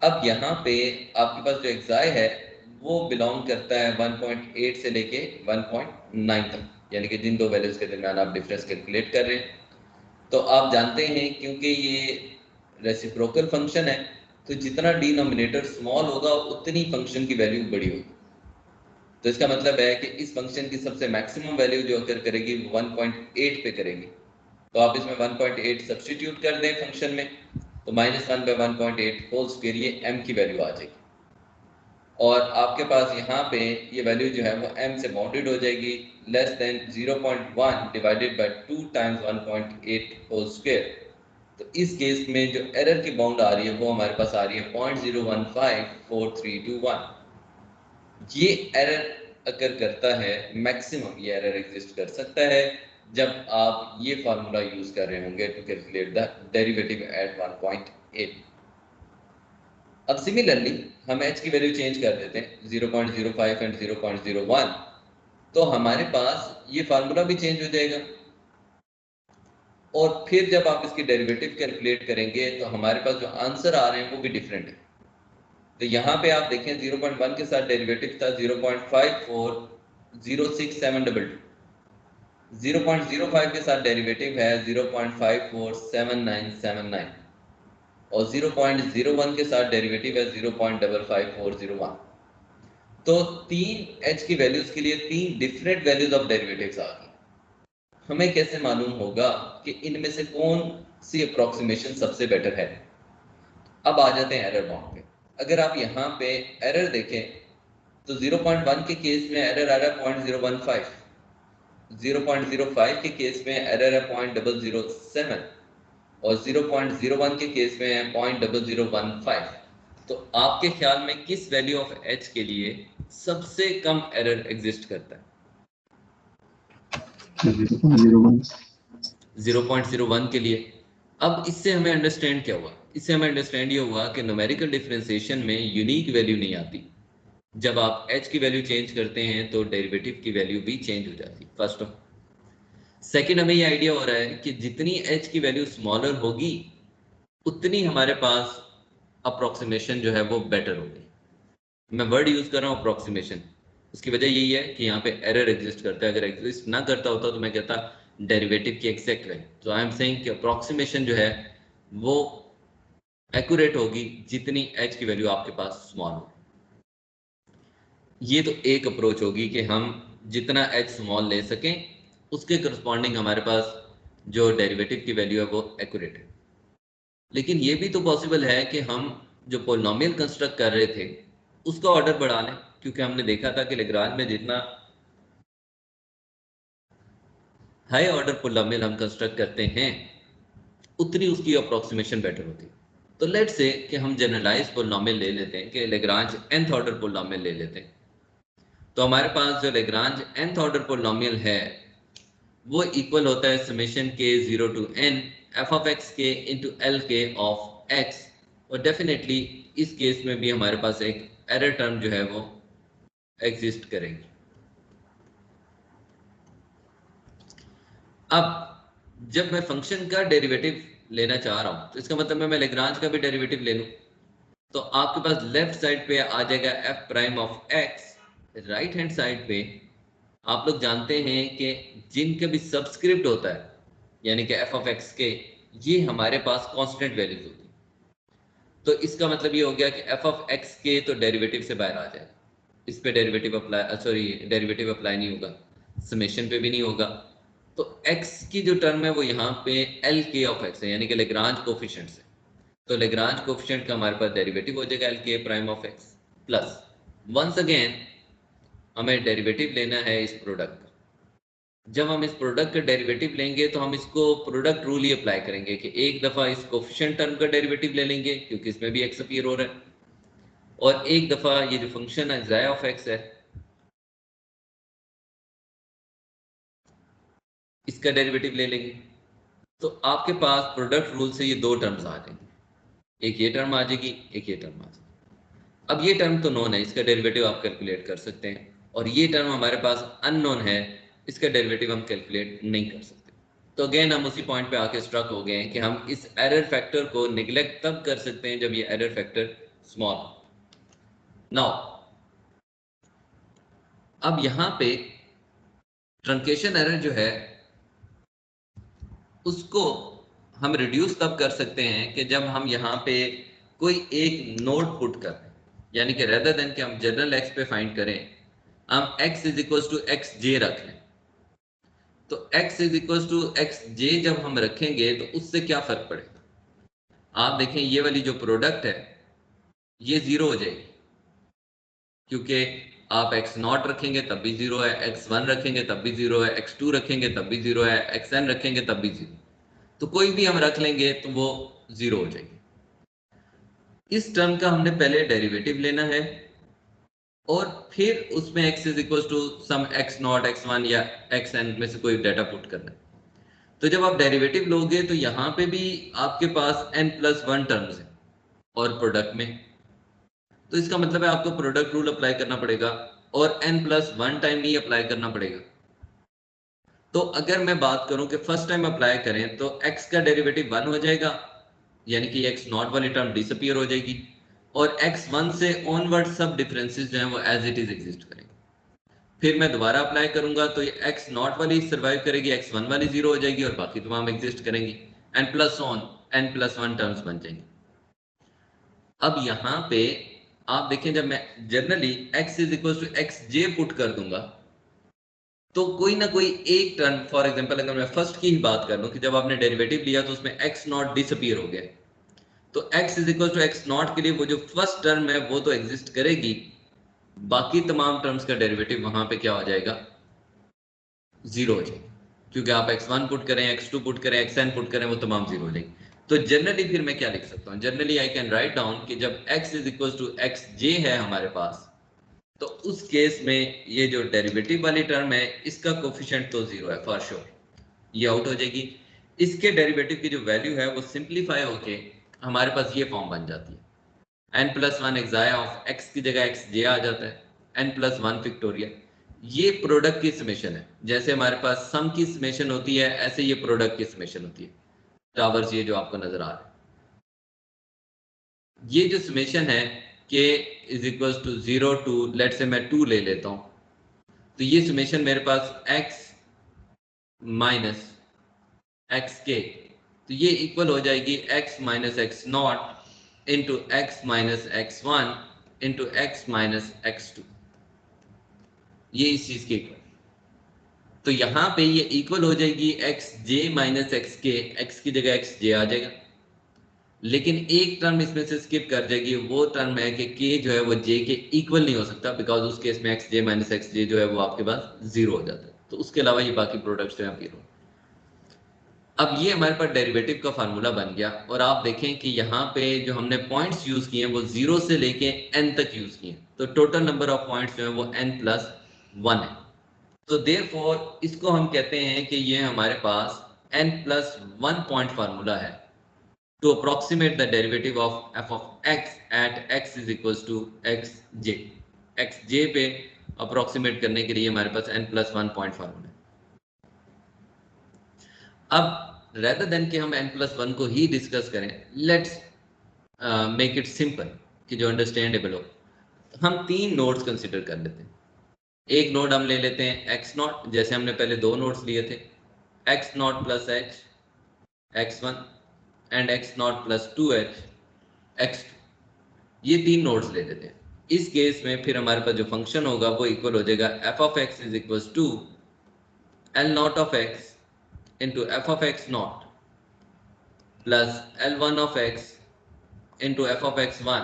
अब यहाँ पे आपके पास जो एक्साई है वो बिलोंग करता है 1.8 से लेके 1.9 तक, यानी कि जिन दो वैल्यूज के दरमियान आप डिफरेंस कैलकुलेट कर रहे हैं। तो आप जानते हैं क्योंकि ये रेसिप्रोकल फंक्शन है तो जितना डिनोमिनेटर स्मॉल होगा उतनी फंक्शन की वैल्यू बड़ी होगी। तो इसका मतलब है कि इस फंक्शन की सबसे मैक्सिमम वैल्यू जो अकर करेगी वो 1.8 पे करेगी। तो आप इसमें 1.8 सब्स्टिट्यूट कर दें फंक्शन में तो माइनस 1 बाय 1.8 होल स्क्वायर ये m की वैल्यू आ जाएगी और आपके पास यहाँ पे ये वैल्यू जो है वो m से बाउंडेड हो जाएगी less than 0.1 divided by 2 times 1.8 whole square. तो इस केस में जो एरर की बाउंड आ रही है वो हमारे पास आ रही है 0.0154321। ये एरर अगर करता है, मैक्सिमम ये एरर एग्जिस्ट कर सकता है जब आप ये फार्मूला यूज कर रहे होंगे to calculate the derivative at 1.8। अब सिमिलरली हम h की वैल्यू चेंज कर देते हैं 0.05 एंड 0.01, तो हमारे पास ये फार्मूला भी चेंज हो जाएगा और फिर जब आप इसकी डेरिवेटिव कैलकुलेट करेंगे तो हमारे पास जो आंसर आ रहे हैं वो भी डिफरेंट है। तो यहाँ पे आप देखें 0.1 के साथ डेरिवेटिव था 0.540672, 0.05 के साथ डेरिवेटिव है 0.547979 और 0.01 के साथ डेरिवेटिव है 0.55401। तो तीन h की वैल्यूज के लिए तीन डिफरेंट वैल्यूज ऑफ डेरिवेटिव्स आ गई। हमें कैसे मालूम होगा कि इनमें से कौन सी अप्रोक्सीमेशन सबसे बेटर है। अब आ जाते हैं एरर बाउंड पे। अगर आप यहाँ पे एरर देखें तो 0.1 के केस में एरर आ रहा है 0.015, 0.05 के केस में एरर है 0.007 और 0.01 के केस में है 0.0015। तो आपके ख्याल में किस वैल्यू ऑफ h के लिए सबसे कम एरर एग्जिस्ट करता है? 0.01 के लिए। अब इससे हमें अंडरस्टैंड क्या हुआ? इससे हमें अंडरस्टैंड ये हुआ कि न्यूमेरिकल डिफरेंशिएशन में यूनिक वैल्यू नहीं आती। जब आप h की वैल्यू चेंज करते हैं तो डेरिवेटिव की वैल्यू भी चेंज हो जाती है। फर्स्ट ऑफ सेकंड, हमें ये आइडिया हो रहा है कि जितनी h की वैल्यू स्मॉलर होगी उतनी हमारे पास अप्रोक्सीमेशन जो है वो बेटर होगी। मैं वर्ड यूज कर रहा हूँ अप्रोक्सीमेशन, उसकी वजह यही है कि यहाँ पे एरर एग्जिस्ट करता है। अगर एग्जिस्ट ना करता होता तो मैं कहता डेरिवेटिव की एग्जैक्ट वैल्यू। तो आई एम सेइंग कि अप्रोक्सीमेशन जो है वो एक्यूरेट होगी जितनी h की वैल्यू आपके पास स्मॉल हो। ये तो एक अप्रोच होगी कि हम जितना h स्मॉल ले सकें उसके करस्पॉन्डिंग हमारे पास जो डेरिवेटिव की वैल्यू है वो एक्यूरेट है। लेकिन ये भी तो पॉसिबल है कि हम जो पोलिनोमियल कंस्ट्रक्ट कर रहे थे उसका ऑर्डर बढ़ा लें, क्योंकि हमने देखा था कि लेग्रांज में जितना हाई ऑर्डर पोलिनोमियल हम कंस्ट्रक्ट करते हैं उतनी उसकी अप्रोक्सीमेशन बेटर होती है। तो लेट से कि हम जनरलाइज पोलिनोमियल ले लेते हैं कि लेग्रांज nth ऑर्डर पोलिनोमियल ले लेते हैं। तो हमारे पास जो लेग्रांज nth ऑर्डर पोलिनोमियल है वो इक्वल होता है समेशन के 0 to n f of x के इंटू एल के ऑफ x। और डेफिनेटली इस केस में भी हमारे पास एक एरर टर्म जो है वो एग्जिस्ट करेगी। अब जब मैं फंक्शन का डेरिवेटिव लेना चाह रहा हूं तो इसका मतलब मैं लेग्रांज का भी डेरिवेटिव ले लूं तो आपके पास लेफ्ट साइड पे आ जाएगा f prime of x, right hand side पे आप लोग जानते हैं कि जिनका भी सबस्क्रिप्ट होता है यानी कि f ऑफ x के, ये हमारे पास कांस्टेंट वैल्यूज होती है। तो इसका मतलब ये हो गया कि f ऑफ x के तो डेरिवेटिव से बाहर आ जाएगा, इस पे डेरिवेटिव अप्लाई डेरिवेटिव अप्लाई नहीं होगा, समेशन पे भी नहीं होगा। तो x की जो टर्म है वो यहाँ पे एल के ऑफ x है यानी कि लेग्रांज कोफिशिएंट से। तो लेग्रांज कोफिशिएंट का हमारे पास डेरिवेटिव हो जाएगा L k prime of x plus once again हमें डेरिवेटिव लेना है इस प्रोडक्ट का। जब हम इस प्रोडक्ट का डेरिवेटिव लेंगे तो हम इसको प्रोडक्ट रूल ही अप्लाई करेंगे कि एक दफा इस कोफिशिएंट टर्म का डेरिवेटिव ले लेंगे क्योंकि इसमें भी x अपीयर हो रहा है, और एक दफा ये जो फंक्शन है ज़ाया ऑफ x है इसका डेरिवेटिव ले लेंगे। तो आपके पास प्रोडक्ट रूल से ये दो टर्म्स आ जाएंगे, एक ये टर्म आ जाएगी, एक ये टर्म आ जाएगी। अब ये टर्म तो नोन है, इसका डेरिवेटिव आप कैलकुलेट कर सकते हैं, और ये टर्म हमारे पास अननोन है, इसका डेरिवेटिव हम कैलकुलेट नहीं कर सकते। तो अगेन हम उसी पॉइंट पे आके स्ट्रक हो गए हैं कि हम इस एरर फैक्टर को निगलेक्ट तब कर सकते हैं जब ये एरर फैक्टर स्मॉल हो। नाउ अब यहाँ पे ट्रंकेशन एरर जो है उसको हम रिड्यूस तब कर सकते हैं कि जब हम यहाँ पे कोई एक नोड पुट कर दें, यानी कि रेदर देन कि हम जनरल एक्स पे फाइंड करें, हम x is equal to x j रख लें। तो x is equal to x j जब हम रखेंगे तो उससे क्या फर्क पड़ेगा, आप देखें ये वाली जो प्रोडक्ट है ये जीरो हो जाएगी क्योंकि आप x नॉट रखेंगे तब भी जीरो है, x1 रखेंगे तब भी जीरो है, x2 रखेंगे तब भी जीरो है, xn रखेंगे तब भी जीरो। तो कोई भी हम रख लेंगे तो वो जीरो हो जाएगी। इस टर्म का हमने पहले डेरिवेटिव लेना है और फिर उसमें x is equal to some x not x1 या xn में से कोई डाटा पुट करना है। तो जब आप डेरिवेटिव लोगे तो यहाँ पे भी आपके पास n+1 टर्म्स है और प्रोडक्ट में, तो इसका मतलब है आपको प्रोडक्ट रूल अप्लाई करना पड़ेगा और n+1 टाइम ही अप्लाई करना पड़ेगा। तो अगर मैं बात करूं कि फर्स्ट टाइम अप्लाई करें तो x का डेरिवेटिव 1 हो जाएगा यानी कि x नॉट वाली टर्म डिसअपीयर हो जाएगी, और x1 से ऑनवर्ड सब डिफरेंसेस जो हैं वो एज इट इज एग्जिस्ट करेंगे। फिर मैं दोबारा अप्लाई करूंगा तो ये x नॉट वाली सर्वाइव करेगी, x1 वाली जीरो हो जाएगी और बाकी तमाम एग्जिस्ट करेंगी, and plus on n+1 terms बन जाएंगे। अब यहाँ पे आप देखें जब मैं generally x is equal to x j put कर दूंगा तो कोई ना कोई एक टर्म, फॉर एग्जांपल अगर मैं फर्स्ट की ही बात कर लूं कि जब आपने डेरिवेटिव लिया तो उसमें x नॉट डिसअपीयर हो गया, तो x is equal to x naught के लिए वो जो फर्स्ट टर्म है वो तो एग्जिस्ट करेगी, बाकी तमाम टर्म्स का डेरिवेटिव वहां पे क्या हो जाएगा, जीरो हो जाएगी, क्योंकि आप x1 पुट करें, x2 पुट करें, xn पुट करें वो तमाम जीरो हो जाएंगे। तो जनरली फिर मैं क्या लिख सकता हूँ, generally I can write down कि जब x is equal to x j है हमारे पास तो उस केस में ये जो डेरिवेटिव वाली टर्म है इसका कोफिशिएंट तो जीरो है फॉर श्योर, ये आउट हो जाएगी। इसके डेरिवेटिव की जो वैल्यू है वो सिंप्लीफाई होके हमारे पास ये फॉर्म बन जाती है, n+1 एक्साया ऑफ x की जगह एक्स जे आ जाता है, n+1 फिक्टोरियल। ये प्रोडक्ट की समेशन है, जैसे हमारे पास सम की समेशन होती है ऐसे ये प्रोडक्ट की समेशन होती है। टावर्स ये जो आपको नजर आ रहा है, ये जो समेशन है k is equal to 0 to let से मैं 2 ले लेता हूं, तो ये समेशन मेरे पास x माइनस एक्स के, तो ये इक्वल हो जाएगी x minus x not into x minus x1 into x minus x2, ये इस चीज के इक्वल। तो यहाँ पे ये इक्वल हो जाएगी एक्स जे माइनस एक्स के, एक्स की जगह एक्स जे आ जाएगा, लेकिन एक टर्म इसमें से स्किप कर जाएगी, वो टर्म है कि के जो है वो जे के इक्वल नहीं हो सकता, बिकॉज उस केस में एक्स जे माइनस एक्स जे जो है वो आपके पास जीरो हो जाता है। तो उसके अलावा ये बाकी प्रोडक्ट्स जो है जीरो। अब ये हमारे पास डेरिवेटिव का फार्मूला बन गया और आप देखें कि यहाँ पे जो हमने पॉइंट्स यूज किए हैं वो 0 से लेके n तक यूज किए, तो टोटल नंबर ऑफ पॉइंट्स जो है वो n+1 है। तो देयरफॉर इसको हम कहते हैं कि ये हमारे पास n+1 पॉइंट फार्मूला है to approximate the derivative of f of x at x is equals to xj। xj पे अप्रोक्सीमेट करने के लिए हमारे पास n+1 पॉइंट फार्मूला है। अब रेदर देन कि हम n+1 को ही डिस्कस करें, लेट्स मेक इट सिंपल कि जो अंडरस्टैंडेबल हो। हम 3 नोड्स कंसिडर कर लेते हैं। एक नोड हम ले लेते हैं x नॉट, जैसे हमने पहले 2 नोड्स लिए थे, x not plus h x1 and x not plus 2h x2। ये 3 नोड्स ले लेते हैं। इस केस में फिर हमारे पास जो फंक्शन होगा वो इक्वल हो जाएगा f of x is equal to l naught of x into f of x not plus l1 of x into f of x1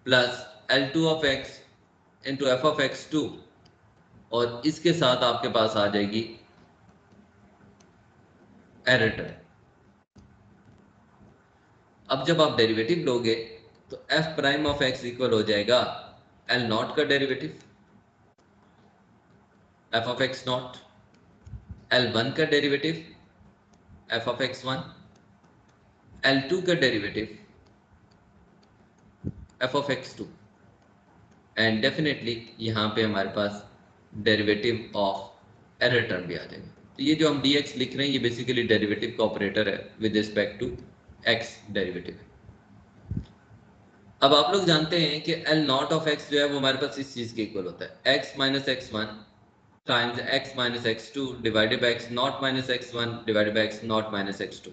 plus l2 of x into f of x2, और इसके साथ आपके पास आ जाएगी error term. अब जब आप derivative लोगे तो f prime of x equal हो जाएगा l नॉट का derivative f of x not, l1 का derivative f of x1, l2 का derivative f of x2, and definitely यहाँ पे हमारे पास डेरिवेटिव ऑफ एरर टर्म भी आ जाएगा। तो ये जो हम dx लिख रहे हैं ये बेसिकली डेरिवेटिव का ऑपरेटर है with respect to x derivative. अब आप लोग जानते हैं कि L नॉट ऑफ x जो है वो हमारे पास इस चीज के इक्वल होता है x minus x1 times x minus x2 divided by x not minus x1 divided by x not minus x2।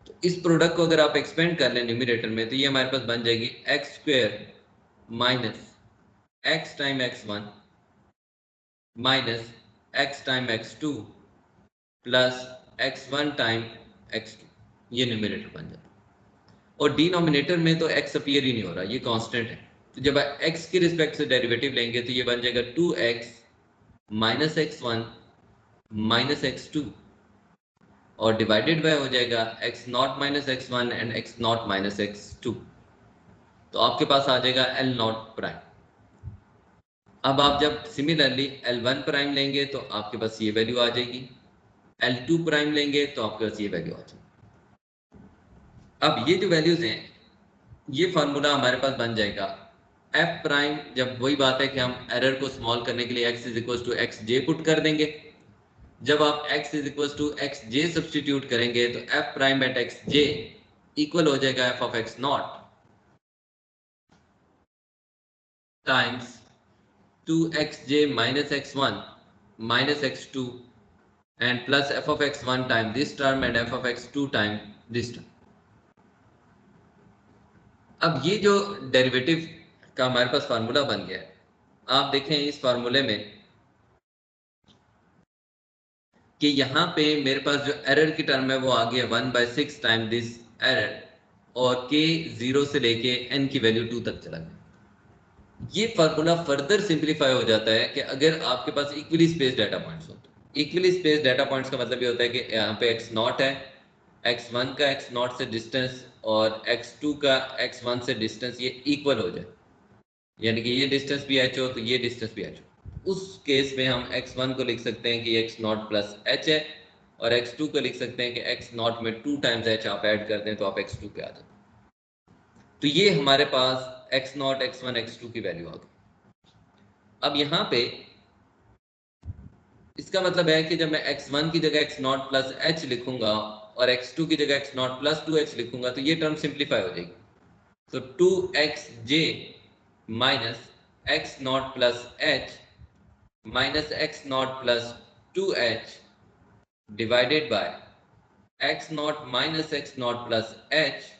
तो इस प्रोडक्ट को अगर आप एक्सपेंड कर लें न्यूमरेटर में तो ये हमारे पास बन जाएगी x square minus x time x1 minus x time x2 plus x1 time x2। ये न्यूमरेटर बन जाता है। और डिनोमिनेटर में तो x अपीयर ही नहीं हो रहा, ये कांस्टेंट है। तो जब x के रिस्पेक्ट से डेरिवेटिव लेंगे तो ये बन जाएगा 2x minus x1 minus x2 और डिवाइडेड बाय हो जाएगा x not minus x1 and x not minus x2। तो आपके पास आ जाएगा L नॉट प्राइम। अब आप जब सिमिलरली L1 प्राइम लेंगे तो आपके पास ये वैल्यू आ जाएगी, L2 प्राइम लेंगे तो आपके पास ये वैल्यू आ जाएगी। अब ये जो वैल्यूज हैं ये फार्मूला हमारे पास बन जाएगा f प्राइम। जब वही बात है कि हम एरर को स्मॉल करने के लिए x is equal to x j put कर देंगे। जब आप x is equal to x j substitute करेंगे तो f prime at x j equal हो जाएगा f of x not times 2xj minus x1 minus x2 and plus f of x1 time this term and f of x2 time this term. अब ये जो derivative का हमारे पास formula बन गया है, आप देखें इस फार्मूले में कि यहाँ पे मेरे पास जो एरर की टर्म है वो आ गया 1/6 टाइम दिस एरर और k 0 से लेके n की वैल्यू 2 तक चला गया। ये फार्मूला फर्दर सिंप्लीफाई हो जाता है कि अगर आपके पास इक्वली स्पेस डाटा पॉइंट्स हो। इक्वली स्पेस डाटा पॉइंट्स का मतलब ये होता है कि यहाँ पे x नॉट है, x1 का x नॉट से डिस्टेंस और x2 का x1 से डिस्टेंस ये इक्वल हो जाए, यानी कि ये डिस्टेंस भी h हो तो ये डिस्टेंस भी h हो। उस केस में हम x1 को लिख सकते हैं कि x नॉट प्लस h है और x2 को लिख सकते हैं कि x नॉट में 2 टाइम्स h आप ऐड कर दें तो आप x2 पे आ जाते। तो ये हमारे पास x नॉट x1 x2 की वैल्यू आ गई। अब यहाँ पे इसका मतलब है कि जब मैं x1 की जगह x नॉट प्लस h लिखूंगा और x2 की जगह x नॉट प्लस 2h लिखूंगा तो ये टर्म सिंप्लीफाई हो जाएगी। तो 2xj minus x not plus h minus x not plus 2h divided by x not minus x not plus h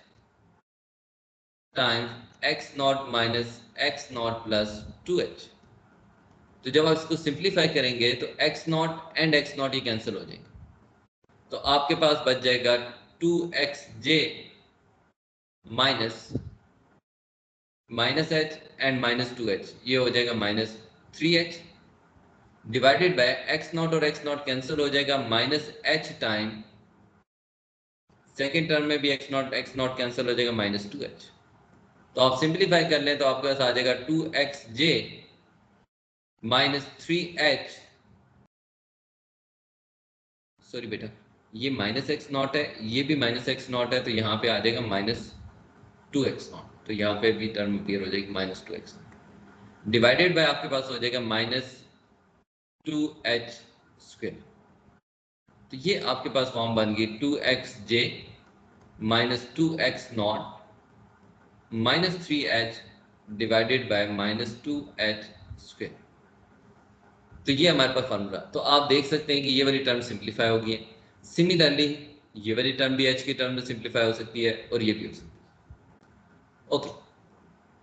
times x not minus x not plus 2h। तो जब आप इसको सिंप्लीफाई करेंगे तो x not and x not ये cancel हो जाएंगे, तो आपके पास बच जाएगा 2xj minus minus h and minus 2h, ये हो जाएगा minus 3h। Divided by x not और एक्स नॉट कैंसिल हो जाएगा minus H time, second term में भी एक्स नॉट कैंसिल हो जाएगा माइनस 2h। तो आप सिंप्लीफाई कर लें तो आपके पास आ जाएगा 2xj माइनस 3h, सॉरी बेटा ये माइनस एक्स नॉट है, ये भी माइनस एक्स नॉट है, तो यहाँ पे आ जाएगा माइनस 2x नॉट, तो यहाँ पे भी टर्म अपीयर हो जाएगी माइनस 2x डिवाइडेड बाय आपके पास हो जाएगा माइनस 2h स्क्वायर। तो ये आपके पास फॉर्म बन गई 2xj minus 2x not minus 3h divided by minus 2h square. तो ये हमारे पास फॉर्मूला, तो आप देख सकते हैं कि ये वाली टर्म सिंप्लीफाई होगी है। सिमिलरली ये वाली टर्म भी h की टर्म में सिंप्लीफाई हो सकती है और ये भी हो सकती है। ओके,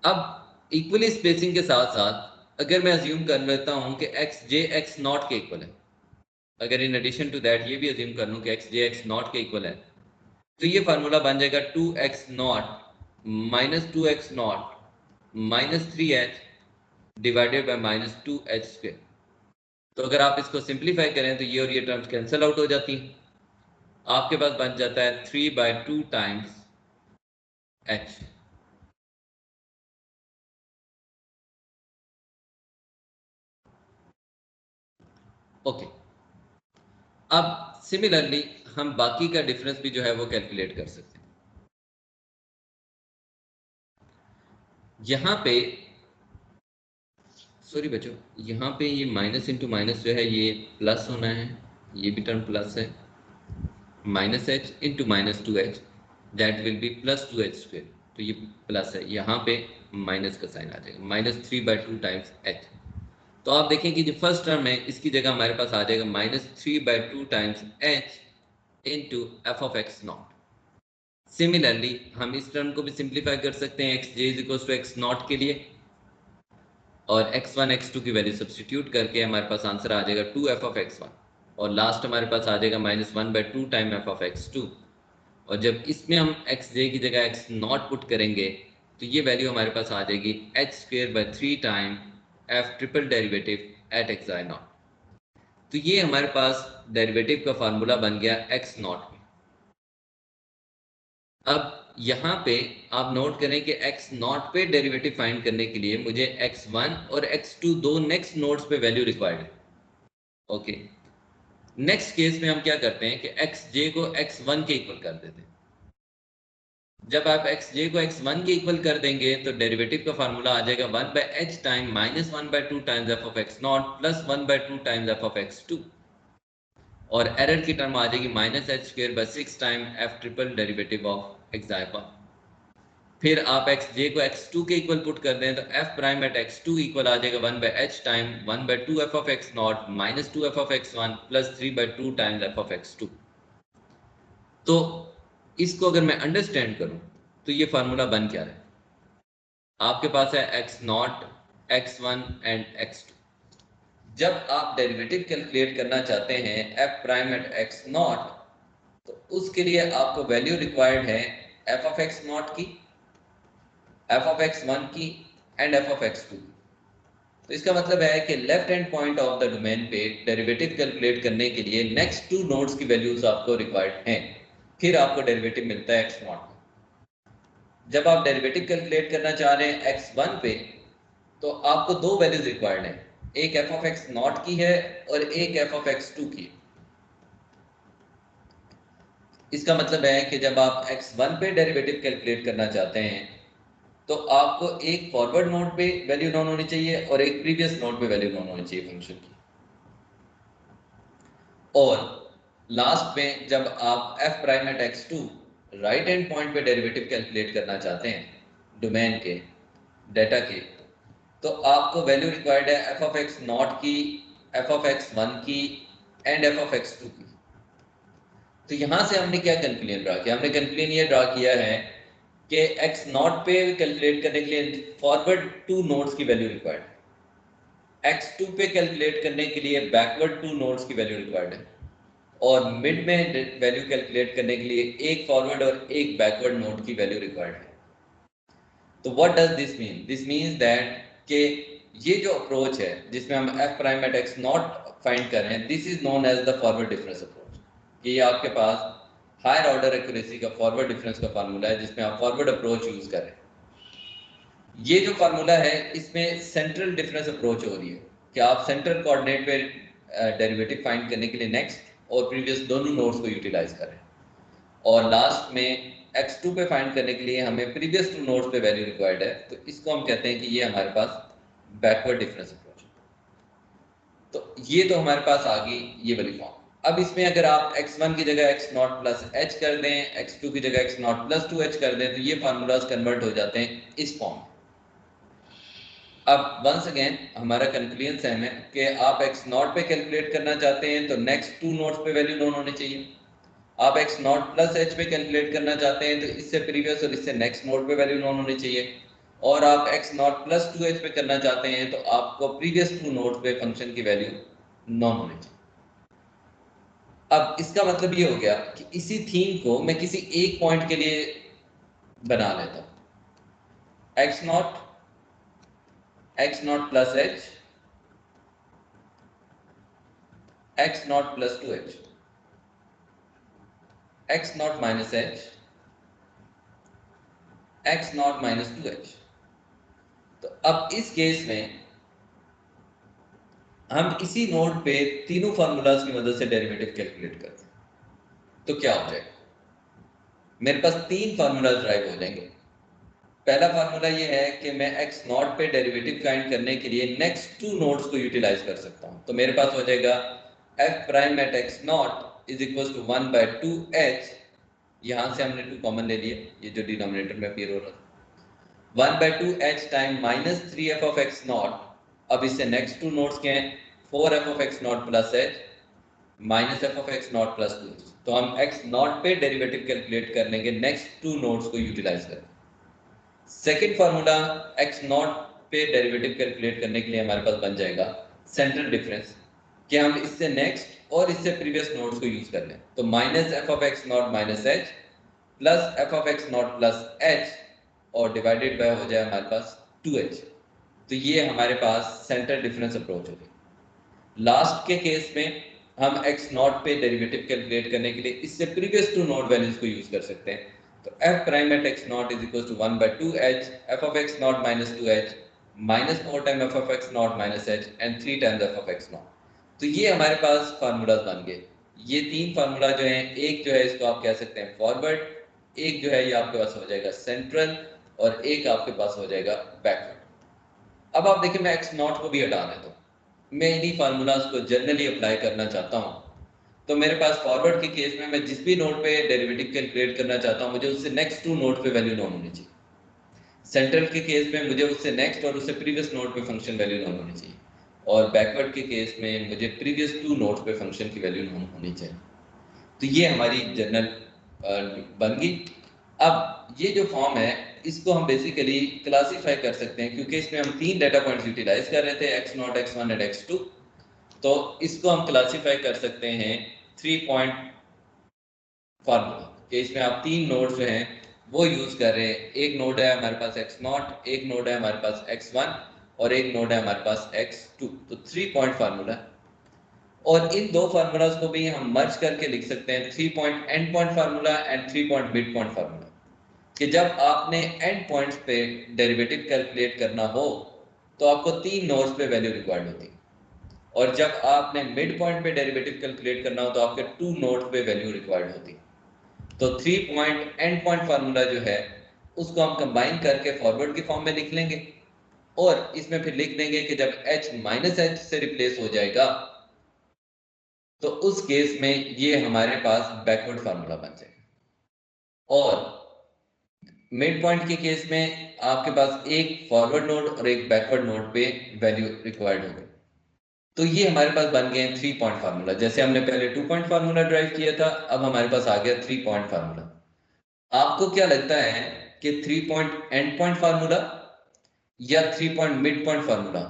अब इक्वली स्पेसिंग के साथ साथ अगर मैं अज्यूम कर लेता हूं कि एक्स जे एक्स नॉट के इक्वल है, अगर इन एडिशन टू दैट ये भी अज्यूम कर लूं कि एक्स जे एक्स नॉट के इक्वल है, तो ये फार्मूला बन जाएगा 2x not minus 2x not minus 3h divided by minus 2h square. तो अगर आप इसको सिंप्लीफाई करें तो ये और ये टर्म्स कैंसिल आउट हो जाती हैं, आपके पास बन जाता है 3/2 टाइम्स h। ओके, अब सिमिलरली हम बाकी का डिफरेंस भी जो है वो कैलकुलेट कर सकते हैं। यहाँ पे सॉरी बच्चों, यहाँ पे ये माइनस इंटू माइनस जो है ये प्लस होना है, ये भी टर्म प्लस है, minus H into minus 2h that will be plus 2h square, तो ये प्लस है, यहाँ पे माइनस का साइन आ जाएगा माइनस 3/2 टाइम्स h। तो आप देखें कि जो फर्स्ट टर्म है इसकी जगह हमारे पास आ जाएगा minus 3/2 times h into f of x naught. Similarly हम इस टर्म को भी सिंप्लीफाई कर सकते हैं x j is equal to x naught के लिए, और x1 x2 की वैल्यू सब्सटीट्यूट करके हमारे पास आंसर आ जाएगा 2f ऑफ x1, और लास्ट हमारे पास आ जाएगा minus 1/2 time f of x2। और जब इसमें हम xj की जगह x नॉट पुट करेंगे तो ये वैल्यू हमारे पास आ जाएगी h square by 3 time f triple derivative eight xi not. तो ये हमारे पास डेरिवेटिव का फार्मूला बन गया x नॉट में। अब यहाँ पे आप नोट करें कि x नॉट पे डेरिवेटिव फाइंड करने के लिए मुझे x1 और x2 दो नेक्स्ट नोड्स पे वैल्यू रिक्वायर्ड है। ओके, नेक्स्ट केस में हम क्या करते हैं कि xj को x1 के इक्वल कर देते हैं। जब आप xj को x1 के इक्वल कर देंगे तो डेरिवेटिव का फार्मूला आ जाएगा 1/h time minus 1/2 times f of x not plus 1/2 times f of x2, और एरर की टर्म आ जाएगी minus H square by 6 time f triple derivative of x. फिर आप xj को x2 के इक्वल पुट कर दें तो f prime at x2 equal आ जाएगा 1/h time 1/2 f of x not minus 2 f of x1 plus 3/2 times f of x2। तो इसको अगर मैं अंडरस्टैंड करूं तो ये फार्मूला बन क्या रहा है, आपके पास है x not x1 and x2। जब आप डेरिवेटिव कैलकुलेट करना चाहते हैं f prime at x naught, तो उसके लिए आपको वैल्यू रिक्वायर्ड है f ऑफ x नॉट की, f ऑफ x1 की एंड f ऑफ x2 की। तो इसका मतलब है कि left hand point of the domain पे डेरिवेटिव कैलकुलेट करने के लिए नेक्स्ट टू नोड्स की वैल्यूज आपको रिक्वायर्ड हैं, फिर आपको डेरिवेटिव मिलता है x नॉट। जब आप डेरिवेटिव कैलकुलेट करना चाह रहे हैं x1 पे तो आपको दो वैल्यूज रिक्वायर्ड हैं, एक f ऑफ x नॉट की है और एक f ऑफ x2 की। इसका मतलब है कि जब आप x1 पे डेरिवेटिव कैलकुलेट करना चाहते हैं तो आपको एक फॉरवर्ड नोड पे वैल्यू नोन होनी चाहिए और एक प्रीवियस नोड पे वैल्यू नोन होनी चाहिए फंक्शन की। और लास्ट में जब आप f prime at x2 right hand point पे डेरिवेटिव कैलकुलेट करना चाहते हैं डोमेन के डेटा के, तो आपको वैल्यू रिक्वायर्ड है f ऑफ x नॉट की, f ऑफ x1 की एंड f ऑफ x2 की। तो यहां से हमने क्या कंक्लूजन ड्रा किया, हमने कंक्लूजन ये ड्रा किया है कि x नॉट पे कैलकुलेट करने के लिए फॉरवर्ड टू नोड्स की वैल्यू रिक्वायर्ड है, x2 पे कैलकुलेट करने के लिए बैकवर्ड टू नोड्स की वैल्यू रिक्वायर्ड है, और मिड में वैल्यू कैलकुलेट करने के लिए एक फॉरवर्ड और एक बैकवर्ड नोड की वैल्यू रिक्वायर्ड है। तो what does this mean, this means that के ये जो अप्रोच है जिसमें हम f prime at x naught find कर रहे हैं, this is known as the forward difference approach. कि ये आपके पास हायर ऑर्डर एक्यूरेसी का फॉरवर्ड डिफरेंस का फार्मूला है जिसमें आप फॉरवर्ड अप्रोच यूज कर रहे हैं। ये जो फार्मूला है इसमें सेंट्रल डिफरेंस अप्रोच हो रही है कि आप सेंट्रल कोऑर्डिनेट पे डेरिवेटिव फाइंड करने के लिए नेक्स्ट और प्रीवियस दोनों नोड्स को यूटिलाइज करें, और लास्ट में x2 पे फाइंड करने के लिए हमें प्रीवियस टू नोड्स पे वैल्यू रिक्वायर्ड है, तो इसको हम कहते हैं कि ये हमारे पास बैकवर्ड डिफरेंस अप्रोच। तो ये तो हमारे पास आ गई ये वाली फॉर्म। अब इसमें अगर आप x1 की जगह x0 प्लस h कर दें, x2 की जगह x0 प्लस 2h कर दें, तो ये फार्मूलाज कन्वर्ट हो जाते हैं इस फॉर्म में। अब वंस अगेन हमारा कंक्लूजन सेम है कि आप x0 पे कैलकुलेट करना चाहते हैं तो नेक्स्ट टू नोड्स पे वैल्यू नोन होनी चाहिए। आप x0 प्लस h पे कैलकुलेट करना चाहते हैं तो इससे प्रीवियस और इससे नेक्स्ट नोड पे वैल्यू नोन होनी चाहिए। और आप x0 प्लस 2h पे करना चाहते हैं तो आपको प्रीवियस टू नोड्स पे फंक्शन की वैल्यू नोन होनी चाहिए। अब इसका मतलब ये हो गया कि इसी थीम को मैं किसी एक पॉइंट के लिए बना लेता हूं, x0 plus h, x0 plus 2h, x0 minus h, x0 minus 2h। तो अब इस केस में हम इसी नोड पे तीनों फार्मूलाज की मदद से डेरिवेटिव कैलकुलेट करते हैं, तो क्या हो जाएगा? मेरे पास तीन फार्मूलाज ड्राइव हो जाएंगे। पहला फार्मूला ये है कि मैं x नॉट पे डेरिवेटिव फाइंड करने के लिए नेक्स्ट टू नोड्स को यूटिलाइज कर सकता हूं। तो मेरे पास हो जाएगा f prime at x not is equal to 1 by 2h। यहां से हमने 2 कॉमन ले लिए, ये जो डिनोमिनेटर में अपीयर हो रहा था, 1 by 2h time minus 3f of x naught. अब इससे नेक्स्ट टू नोड्स क्या हैं? 4f of x not plus h minus f of x not plus 2h। तो हम x नॉट पे डेरिवेटिव कैलकुलेट करने के नेक्स्ट टू नोड्स को यूटिलाइज करें। सेकेंड फार्मूला x नॉट पे डेरिवेटिव कैलकुलेट करने के लिए हमारे पास बन जाएगा सेंट्रल डिफरेंस, कि हम इससे नेक्स्ट और इससे प्रीवियस नोड्स को यूज कर लें। तो minus f of x not minus H plus F of x not plus H और डिवाइडेड बाय हो जाए हमारे पास 2h। तो ये हमारे पास सेंट्रल डिफरेंस अप्रोच हो गई। लास्ट के केस में हम x नॉट पे डेरिवेटिव कैलकुलेट करने के लिए इससे प्रीवियस टू नोड वैल्यूज को यूज कर सकते हैं। तो f prime at x not is equal to 1 by 2h f of x not minus 2h minus 4 time f of x not minus h and 3 times f of x naught. तो ये हमारे पास formulas बन गए। ये तीन formula जो हैं, एक जो है इसको आप कह सकते हैं फॉरवर्ड, एक जो है ये आपके पास हो जाएगा सेंट्रल, और एक आपके पास हो जाएगा बैकवर्ड। अब आप देखिए मैं x नॉट को भी हटा देता हूँ, मैं इन्हीं फार्मूलाज को जनरली अप्लाई करना चाहता हूँ। तो मेरे पास फॉरवर्ड के केस में मैं जिस भी नोड पे डेरिवेटिव कैलकुलेट करना चाहता हूँ मुझे उससे नेक्स्ट टू नोड पे वैल्यू नोन होनी चाहिए। सेंट्रल के केस में मुझे उससे नेक्स्ट और उससे प्रीवियस नोड पे फंक्शन वैल्यू नोन होनी चाहिए, और बैकवर्ड के केस में मुझे प्रीवियस टू नोड पे फंक्शन की वैल्यू नोन होनी चाहिए। तो ये हमारी जनरल बन गई। अब ये जो फॉर्म है इसको हम बेसिकली क्लासीफाई कर सकते हैं, क्योंकि इसमें हम तीन डाटा पॉइंट्स यूटिलाइज कर रहे थे, x0 x1 एंड x2। तो इसको हम क्लासीफाई कर सकते हैं 3 पॉइंट फार्मूला कि इसमें आप तीन नोड जो हैं वो यूज कर रहे हैं। एक नोड है हमारे पास x0, एक नोड है हमारे पास x1 और एक नोड है हमारे पास x2। तो 3 पॉइंट फार्मूला, और इन दो फार्मूलाज को भी हम मर्ज करके लिख सकते हैं 3 point end point formula and 3 point mid point formula. कि जब आपने एंड पॉइंट्स पे डेरिवेटिव कैलकुलेट करना हो तो आपको तीन नोड्स पे वैल्यू रिक्वायर्ड होती है, और जब आपने मिड पॉइंट पे डेरिवेटिव कैलकुलेट करना हो तो आपके टू नोड्स पे वैल्यू रिक्वायर्ड होती है। तो 3 पॉइंट एंड पॉइंट फार्मूला जो है उसको हम कंबाइन करके फॉरवर्ड की फॉर्म में लिख लेंगे, और इसमें फिर लिख देंगे कि जब h माइनस एच से रिप्लेस हो जाएगा तो उस केस में ये हमारे पास बैकवर्ड फार्मूला बन जाएगा। और मिड पॉइंट के केस में आपके पास एक फॉरवर्ड नोड और एक बैकवर्ड नोड पे वैल्यू रिक्वायर्ड होगी। तो ये हमारे पास बन गए 3 पॉइंट फार्मूला। जैसे हमने पहले 2 पॉइंट फार्मूला ड्राइव किया था, अब हमारे पास आ गया 3 पॉइंट फार्मूला। आपको क्या लगता है कि 3 पॉइंट एंड पॉइंट फार्मूला या 3 पॉइंट मिड पॉइंट फार्मूला,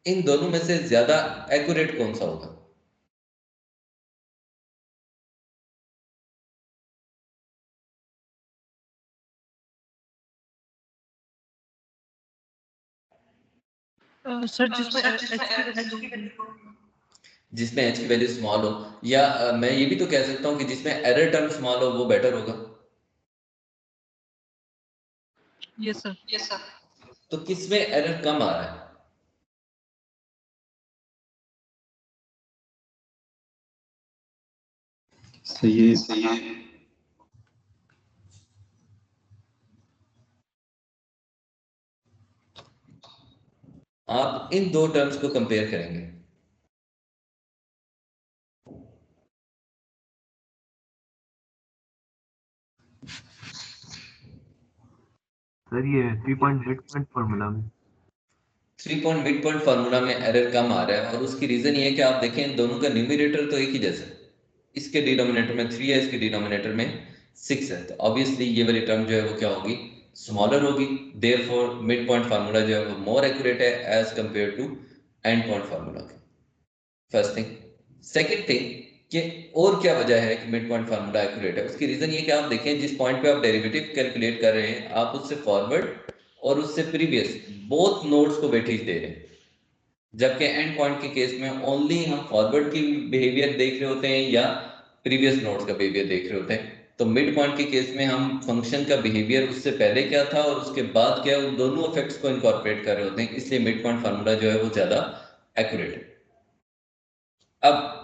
इन दोनों में से ज्यादा एक्यूरेट कौन सा होगा? सर जिसमें एच की वैल्यू जिसमें एच की वैल्यू स्मॉल हो, या मैं ये भी तो कह सकता हूँ कि जिसमें एरर टर्म स्मॉल हो वो बेटर होगा। Yes sir. तो किसमें एरर कम आ रहा है? सही है। आप इन दो टर्म्स को कंपेयर करेंगे। सर ये 3 पॉइंट मिड पॉइंट फार्मूला में 3 पॉइंट मिड पॉइंट फार्मूला में एरर कम आ रहा है, और उसकी रीजन ये है कि आप देखें इन दोनों का न्यूमरेटर तो एक ही जैसा है। इसके डिनोमिनेटर में 3 है, इसके डिनोमिनेटर में 6 है, तो ऑब्वियसली ये वाली टर्म जो है वो क्या होगी, स्मॉलर होगी। देयरफॉर मिड पॉइंट फार्मूला जो है वो मोर एक्यूरेट है as compare to end point formula के। First thing. सेकंड थिंग कि और क्या वजह है कि मिड पॉइंट फार्मूला एक्यूरेट है, उसकी रीजन ये कि आप देखें जिस पॉइंट पे आप डेरिवेटिव कैलकुलेट कर रहे हैं, आप उससे फॉरवर्ड और उससे प्रीवियस बोथ नोड्स को वेटेज दे रहे हैं, जबकि एंड पॉइंट के केस में ओनली हम फॉरवर्ड की बिहेवियर देख रहे होते हैं या प्रीवियस नोड्स का बिहेवियर देख रहे होते हैं। तो मिड पॉइंट के केस में हम फंक्शन का बिहेवियर उससे पहले क्या था और उसके बाद क्या, उन दोनों इफेक्ट्स को इनकॉर्पोरेट कर रहे होते हैं, इसलिए मिड पॉइंट फार्मूला जो है वो ज्यादा एक्यूरेट है। अब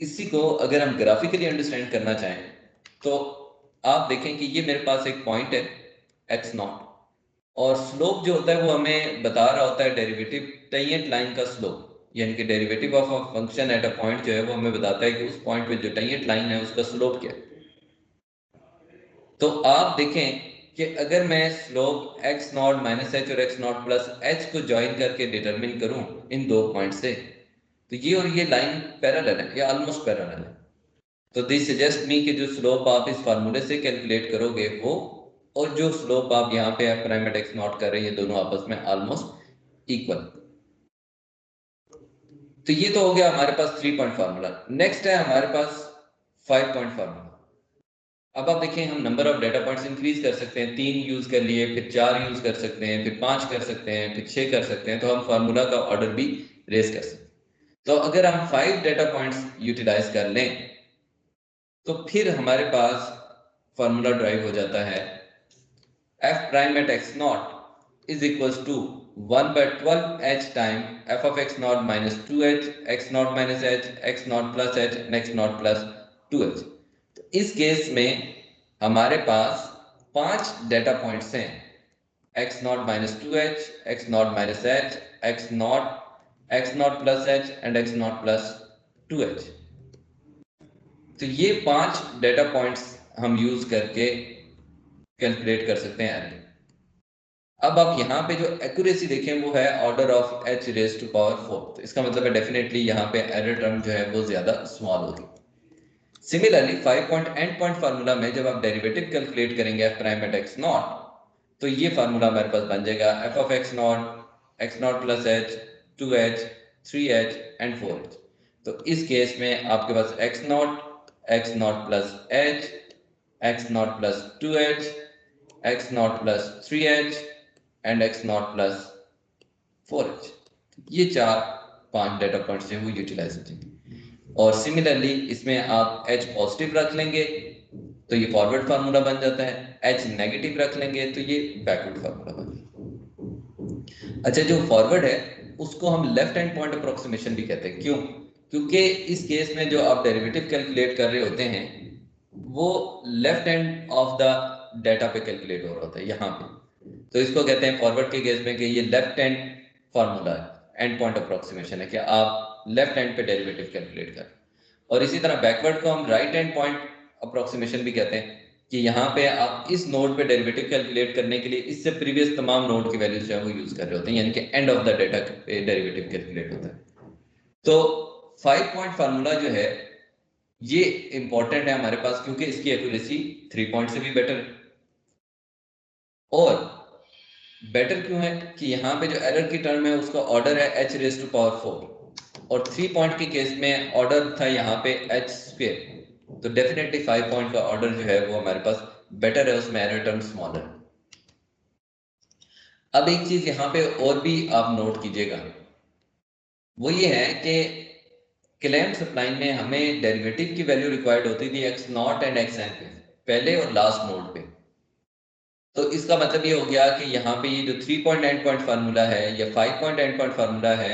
इसी को अगर हम ग्राफिकली अंडरस्टैंड करना चाहें तो आप देखें कि ये मेरे पास एक पॉइंट है x0, और स्लोप जो होता है वो हमें बता रहा होता है डेरिवेटिव टेंजेंट लाइन का स्लोप, यानी कि derivative of a function at a point जो है वो हमें बताता है कि उस पॉइंट पे जो टेंजेंट लाइन है उसका स्लोप क्या है। तो आप देखें कि अगर मैं स्लोप x0 माइनस एच और x0 प्लस एच को ज्वाइन करके डिटरमिन करूं इन दो पॉइंट से, तो ये और ये लाइन पैरेलल है या ऑलमोस्ट पैरेलल है। तो दिस सजेस्ट मी कि जो स्लोप आप इस फार्मूले से कैलकुलेट करोगे वो और जो स्लोप आप यहाँ पे F prime at x not कर रहे हैं, ये दोनों आपस में ऑलमोस्ट इक्वल। तो ये तो हो गया हमारे पास 3 पॉइंट फार्मूला। नेक्स्ट है हमारे पास 5 पॉइंट फार्मूला। अब आप देखें हम number of data points increase कर सकते हैं, 3 यूज कर लिए, फिर 4 यूज कर सकते हैं, फिर 5 कर सकते हैं, फिर 6 कर सकते हैं, तो हम फार्मूला का ऑर्डर भी रेज कर सकते हैं। तो अगर हम 5 डेटा पॉइंट्स यूटिलाइज कर लें तो फिर हमारे पास फार्मूला ड्राइव हो जाता है f prime at x naught is equals to 1 by 12 h time f of x naught minus 2h x naught minus h x naught plus h and x naught plus 2h। तो इस case में हमारे पास 5 data points हैं, x naught minus 2h, x naught minus h, x naught plus h and x naught plus 2h। तो ये 5 data points हम use करके calculate कर सकते हैं एरर। अब आप यहाँ पे जो एक्यूरेसी देखें वो है order of h raise to power 4, तो इसका मतलब है डेफिनेटली यहाँ पे एरर टर्म जो है वो ज्यादा स्मॉल होगी। Similarly 5 point end point formula में जब आप डेरिवेटिव कैलकुलेट करेंगे f prime at x naught, तो ये फार्मूला हमारे पास बन जाएगा f of x not plus h 2h 3h and 4h। तो इस केस में आपके पास x not plus h, x not plus 2h, x not plus 3h and x not plus 4h। ये 4-5 डेटा पॉइंट्स हैं वो यूटिलाइज हो जाएंगे। और सिमिलरली इसमें आप h पॉजिटिव रख लेंगे तो ये फॉरवर्ड फार्मूला बन जाता है, h नेगेटिव रख लेंगे तो ये बैकवर्ड फार्मूला बन जाता है। अच्छा, जो फॉरवर्ड है उसको हम लेफ्ट हैंड पॉइंट अप्रोक्सीमेशन भी कहते हैं। क्यों? क्योंकि इस केस में जो आप डेरिवेटिव कैलकुलेट कर रहे होते हैं वो left hand of the data पे कैलकुलेट हो रहा होता है यहाँ पे, तो इसको कहते हैं फॉरवर्ड के केस में कि ये लेफ्ट हैंड फार्मूला है, एंड पॉइंट अप्रोक्सीमेशन है कि आप लेफ्ट हैंड पे डेरिवेटिव कैलकुलेट कर। और इसी तरह बैकवर्ड को हम राइट हैंड पॉइंट अप्रोक्सीमेशन भी कहते हैं कि यहाँ पे आप इस नोड पे डेरिवेटिव कैलकुलेट करने के लिए इससे प्रीवियस तमाम नोड की वैल्यूज जो है वो यूज कर रहे होते हैं, यानी कि एंड ऑफ द डेटा पे डेरिवेटिव कैलकुलेट होता है। तो 5 पॉइंट फार्मूला जो है ये इंपॉर्टेंट है हमारे पास क्योंकि इसकी एक्यूरेसी 3 पॉइंट से भी बेटर है। और बेटर क्यों है कि यहाँ पे जो एरर की टर्म है उसका ऑर्डर है h रेज टू पावर 4, और 3 पॉइंट के केस में ऑर्डर था यहाँ पे h स्क्वायर, तो डेफिनेटली 5 पॉइंट का ऑर्डर जो है वो हमारे पास बेटर है, उसमें एरर टर्म स्मॉलर है। अब एक चीज यहाँ पे और भी आप नोट कीजिएगा, वो ये है कि क्लैम्प्ड सप्लाई में हमें डेरिवेटिव की वैल्यू रिक्वायर्ड होती थी x naught and x n पे, पहले और लास्ट नोड पे। तो इसका मतलब ये हो गया कि यहाँ पे ये जो 3 पॉइंट एंड पॉइंट फार्मूला है या 5 पॉइंट एंड पॉइंट फार्मूला है,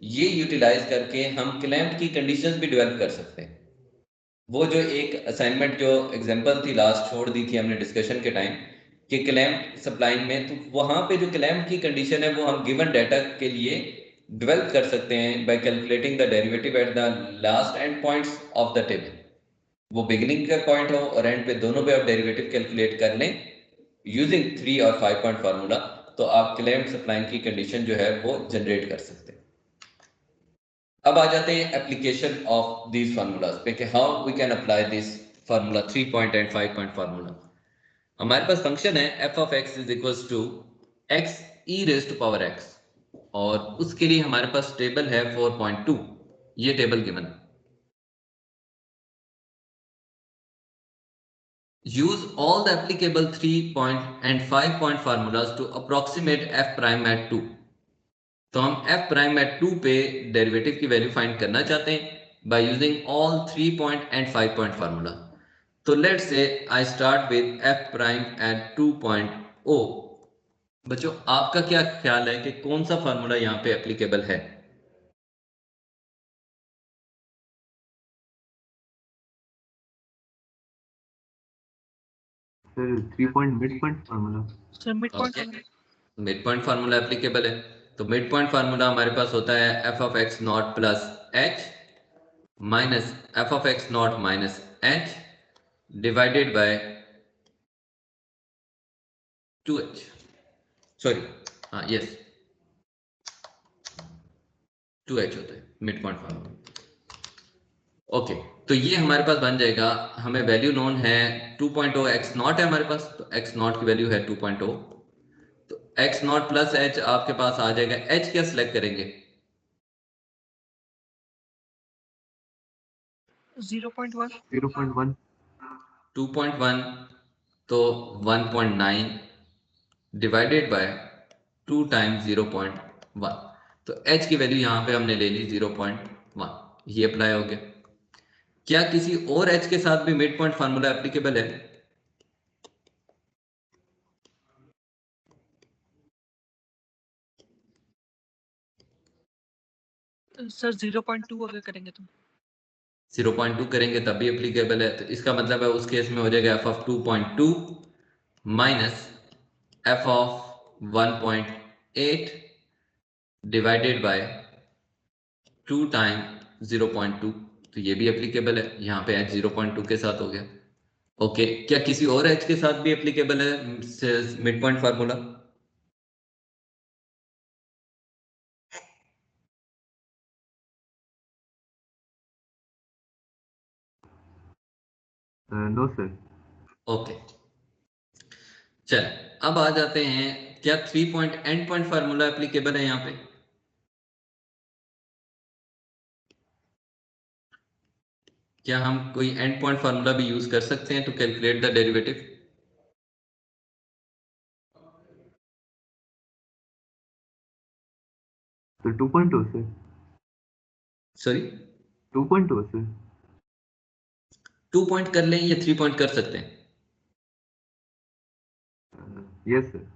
ये यूटिलाइज करके हम क्लैम्प्ड की कंडीशंस भी डेवलप कर सकते हैं। वो जो एक असाइनमेंट जो एग्जांपल थी लास्ट छोड़ दी थी हमने डिस्कशन के टाइम कि क्लैम्प सप्लाई में, तो वहां पे जो क्लैम्प की कंडीशन है वो हम गिवन डाटा के लिए डेवलप कर सकते हैं bye calculating the derivative at the last and points of the table. वो बिगिनिंग का पॉइंट हो और एंड पे दोनों पे आप डेरिवेटिव कैलकुलेट कर लें यूजिंग 3 और 5 पॉइंट फार्मूला, तो आप क्लैम्प सप्लाई की कंडीशन जो है वो जनरेट कर सकते हैं। अब आ जाते हैं एप्लीकेशन ऑफ दीज फार्मूलाज पे कि how we can apply this formula 3 point and 5 point formula. हमारे पास फंक्शन है f of x is equals to x e raise to power x, और उसके लिए हमारे पास टेबल है 4.2, ये टेबल गिवन है। use all the applicable 3 point and 5 point formulas to approximate f prime at 2। तो हम f प्राइम एट 2 पे डेरिवेटिव की वैल्यू फाइंड करना चाहते हैं by using all 3 point and 5 point formula. तो let's say I start with f prime at 2.0। बच्चों आपका क्या ख्याल है कि कौन सा फार्मूला यहाँ पे एप्लीकेबल है? Sir 3 point mid point formula. Sir mid point mid point formula applicable है। तो मिड पॉइंट फार्मूला हमारे पास होता है f of x not plus h minus f of x not minus H divided by 2h, sorry हाँ yes 2h होता है mid point formula. Okay, तो ये हमारे पास बन जाएगा, हमें वैल्यू नोन है 2.0 एक्स नॉट है हमारे पास, तो एक्स नॉट की वैल्यू है 2.0। तो एक्स नॉट प्लस एच आपके पास आ जाएगा। एच क्या सिलेक्ट करेंगे? 0.1 0.1 2.1 तो 1.9 डिवाइडेड बाय 2 टाइम्स 0.1। तो h की वैल्यू यहाँ पे हमने ले ली 0.1, ये अप्लाई हो गया। क्या किसी और h के साथ भी मिड पॉइंट फार्मूला एप्लीकेबल है? सर 0.2 अगर करेंगे तो 0.2 करेंगे तब भी एप्लीकेबल है। तो इसका मतलब है उस केस में हो जाएगा F of 2.2 minus f of 1.8 divided by 2 time 0.2। तो ये भी एप्लीकेबल है, यहाँ पे h 0.2 के साथ हो गया। ओके, क्या किसी और h के साथ भी एप्लीकेबल है mid point formula? No sir. Okay, चल अब आ जाते हैं, क्या 3 point end point formula applicable है यहाँ पे? क्या हम कोई एंड पॉइंट फार्मूला भी यूज कर सकते हैं टू कैलकुलेट द डेरिवेटिव? तो 2.0 सर। Sorry 2.0 sir. 2 पॉइंट कर लें या 3 पॉइंट कर सकते हैं? Yes sir.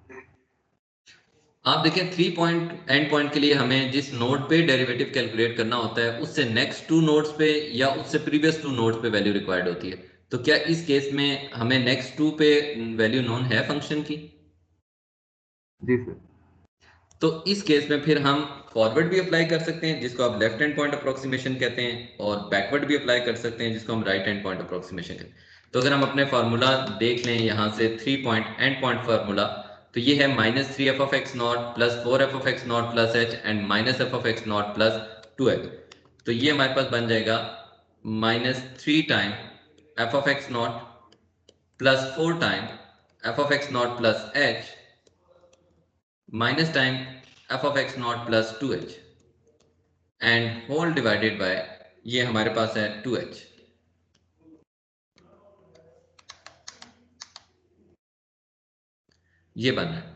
आप देखें 3 पॉइंट एंड पॉइंट के लिए हमें जिस नोड पे डेरिवेटिव कैलकुलेट करना होता है उससे नेक्स्ट 2 नोड्स पे या उससे प्रीवियस 2 नोड्स पे वैल्यू रिक्वायर्ड होती है। तो क्या इस केस में हमें नेक्स्ट 2 पे वैल्यू नोन है फंक्शन की? जी सर। तो इस केस में फिर हम फॉरवर्ड भी अप्लाई कर सकते हैं जिसको आप लेफ्ट हैंड पॉइंट अप्रोक्सीमेशन कहते हैं, और बैकवर्ड भी अप्लाई कर सकते हैं जिसको हम राइट हैंड पॉइंट अप्रोक्सीमेशन कहते हैं। तो अगर हम अपने फार्मूला देख लें यहाँ से 3 पॉइंट एंड पॉइंट फार्मूला, तो ये है minus 3 f of x not plus 4 f of x not plus h and minus f of x not plus 2 h. तो ये हमारे पास बन जाएगा minus 3 time f of x not plus 4 time f of x not plus h minus time f of x not plus 2h and whole divided by, ये हमारे पास है 2h। ये बन रहा है।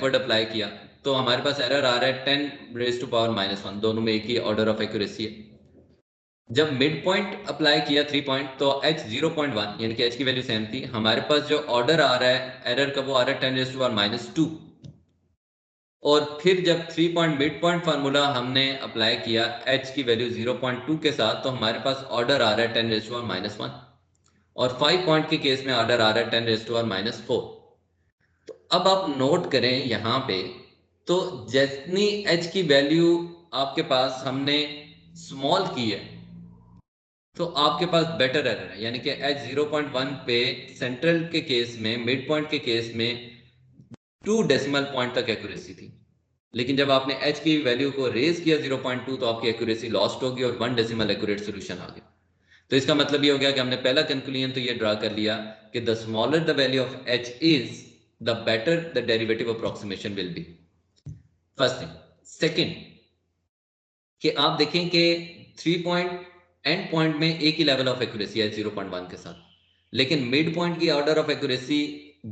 बैकवर्ड अप्लाई किया तो हमारे पास एरर आ रहा है 10 रेज टू पावर -1, दोनों में एक ही ऑर्डर ऑफ एक्यूरेसी है। जब मिड पॉइंट अप्लाई किया 3 पॉइंट तो h 0.1 यानी कि h की वैल्यू सेम थी। हमारे पास जो ऑर्डर आ रहा है एरर का वो आ रहा है 10 रेज टू पावर -2। और फिर जब 3 पॉइंट मिड पॉइंट फार्मूला हमने अप्लाई किया h की वैल्यू 0.2 के साथ, तो हमारे पास ऑर्डर आ रहा है 10⁻⁻1 और 5 पॉइंट के केस में ऑर्डर आ रहा है 10⁻⁴। तो अब आप नोट करें यहाँ पे, तो जितनी h की वैल्यू आपके पास हमने स्मॉल की है तो आपके पास बेटर एरर है, यानी कि h 0.1 पे सेंट्रल के केस में, मिड पॉइंट के केस में 2 डेसिमल पॉइंट तक एक्यूरेसी थी, लेकिन जब आपने h की वैल्यू को रेज किया 0.2 तो आपकी एक्यूरेसी लॉस्ट होगी और 1 डेसिमल एक्यूरेट सोल्यूशन आ गया। तो इसका मतलब ये हो गया कि हमने पहला कंक्लूजन तो ये ड्रा कर लिया कि the smaller the value of h is the better the derivative approximation will be. First thing. Second, कि आप देखें कि 3 पॉइंट एंड पॉइंट में एक ही लेवल ऑफ एक्यूरेसी है 0.1 के साथ, लेकिन मिड पॉइंट की ऑर्डर ऑफ एक्यूरेसी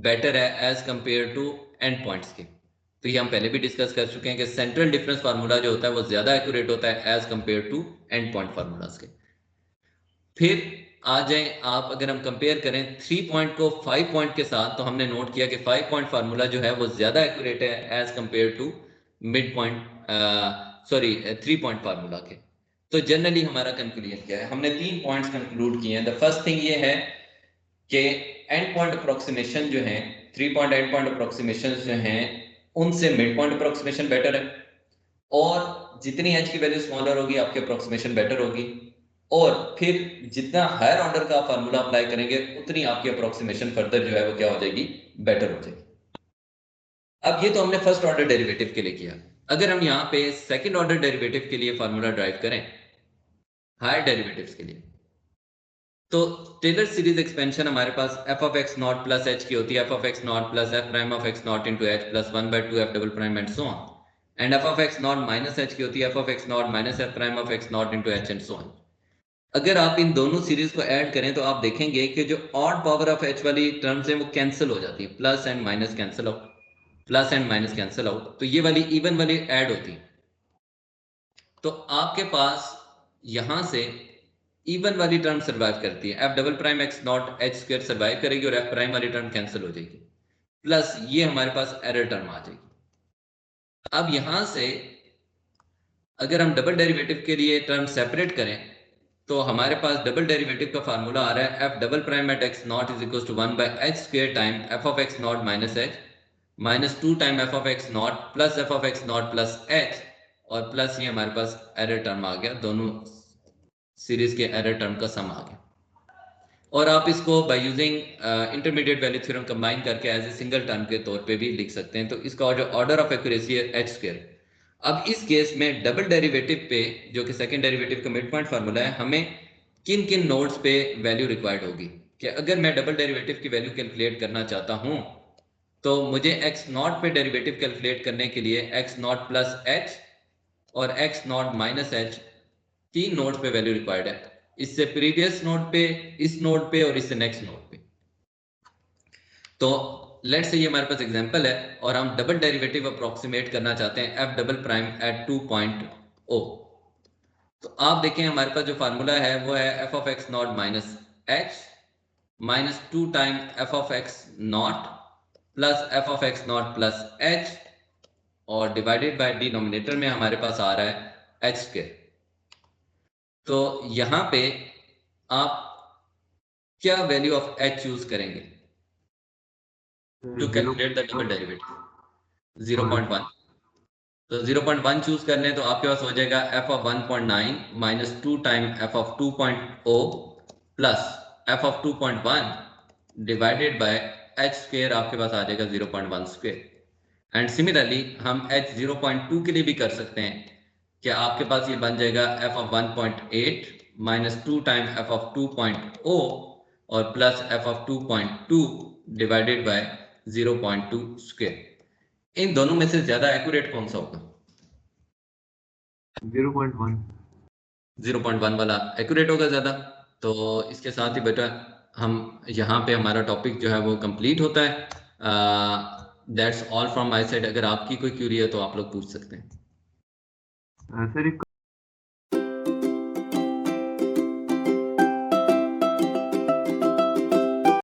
बेटर है as compare to end points के। तो ये हम पहले भी डिस्कस कर चुके हैं कि सेंट्रल डिफरेंस फार्मूला जो होता है वो ज्यादा एक्यूरेट होता है as compare to end point formulas के। फिर आ जाए आप, अगर हम कंपेयर करें 3 पॉइंट को 5 पॉइंट के साथ, तो हमने नोट किया कि 5 पॉइंट फार्मूला जो है वो ज्यादा एक्यूरेट है as compare to mid point 3 point formula के। तो जनरली हमारा कंक्लूजन क्या है, हमने 3 पॉइंट्स कंक्लूड किए हैं। द फर्स्ट थिंग ये है कि एंड पॉइंट अप्रोक्सीमेशन जो है, 3 पॉइंट एंड पॉइंट अप्रोक्सीमेशन जो हैं उनसे मिड पॉइंट अप्रोक्सीमेशन बेटर है, और जितनी h की वैल्यू स्मॉलर होगी आपकी अप्रोक्सीमेशन बेटर होगी, और फिर जितना हायर ऑर्डर का फार्मूला अप्लाई करेंगे उतनी आपकी अप्रोक्सीमेशन फर्दर जो है वो क्या हो जाएगी, बेटर हो जाएगी। अब ये तो हमने फर्स्ट ऑर्डर डेरिवेटिव के लिए किया। अगर हम यहाँ पे सेकंड ऑर्डर डेरिवेटिव के लिए फार्मूला ड्राइव करें हायर डेरिवेटिव्स के लिए, तो टेलर सीरीज एक्सपेंशन हमारे पास f of x not plus h की होती है, f of x not plus f prime of x not into h plus 1/2 f double prime and so on, and f of x not minus h की होती है f of x not minus f prime of x not into h and so on. अगर आप इन दोनों series को add करें तो आप देखेंगे कि जो ऑड पावर ऑफ h वाली टर्म्स हैं वो कैंसिल हो जाती है, plus and minus cancel out, plus and minus cancel out, तो ये वाली इवन वाली ऐड होती है। तो आपके पास यहां से इवन वाली टर्म सर्वाइव करती है, f double prime x not h square survive करेगी और f प्राइम वाली टर्म कैंसिल हो जाएगी, प्लस ये हमारे पास एरर टर्म आ जाएगी। अब यहां से अगर हम डबल डेरिवेटिव के लिए टर्म सेपरेट करें तो हमारे पास डबल डेरिवेटिव का फार्मूला आ रहा है f double prime at x not is equal to 1 by h square time f of x not minus h minus 2 time f of x not plus f of x not plus h, और plus ये हमारे पास error term आ गया, दोनों series के error term का सम आ गया। और आप इसको by using intermediate value theorem combine करके एज ए सिंगल टर्म के तौर पे भी लिख सकते हैं। तो इसका जो ऑर्डर ऑफ एक्यूरेसी है h स्क्वायर। अब इस केस में डबल डेरिवेटिव पे, जो कि सेकंड डेरिवेटिव का मिड पॉइंट फार्मूला है, हमें किन किन नोड्स पे वैल्यू रिक्वायर्ड होगी, कि अगर मैं डबल डेरिवेटिव की वैल्यू कैलकुलेट करना चाहता हूं तो मुझे x नॉट पे डेरिवेटिव कैलकुलेट करने के लिए x नॉट प्लस h और x not minus h, 3 nodes पे वैल्यू रिक्वायर्ड है, इससे प्रीवियस नोड पे, इस नोड पे और इससे नेक्स्ट नोड पे। तो लेट्स से ये हमारे पास एग्जांपल है और हम डबल डेरिवेटिव अप्रोक्सीमेट करना चाहते हैं f डबल प्राइम एट 2.0। तो आप देखें हमारे पास जो फार्मूला है वो है f of x not minus h minus 2 time f of x not plus f of x not plus h, और डिवाइडेड बाय डिनोमिनेटर में हमारे पास आ रहा है h स्क्वायर। तो यहां पे आप क्या वैल्यू ऑफ h चूज करेंगे to calculate the double derivative? 0.1। तो 0.1 चूज कर लें तो आपके पास हो जाएगा f of 1.9 minus 2 time f of 2.0 plus f of 2.1 divided by h square, आपके पास आ जाएगा 0.1 स्क्वायर। एंड सिमिलरली हम h 0.2 के लिए भी कर सकते हैं कि आपके पास ये बन जाएगा f of 1.8 minus 2 time f of 2.0 और plus f of 2.2 divided by 0.2 square. इन दोनों में से ज्यादा एक्यूरेट कौन सा होगा? 0.1 0.1 वाला एक्यूरेट होगा ज्यादा। तो इसके साथ ही बेटा हम यहाँ पे हमारा टॉपिक जो है वो कंप्लीट होता है। That's all from my side. अगर आपकी कोई क्यूरी है तो आप लोग पूछ सकते हैं। सर एक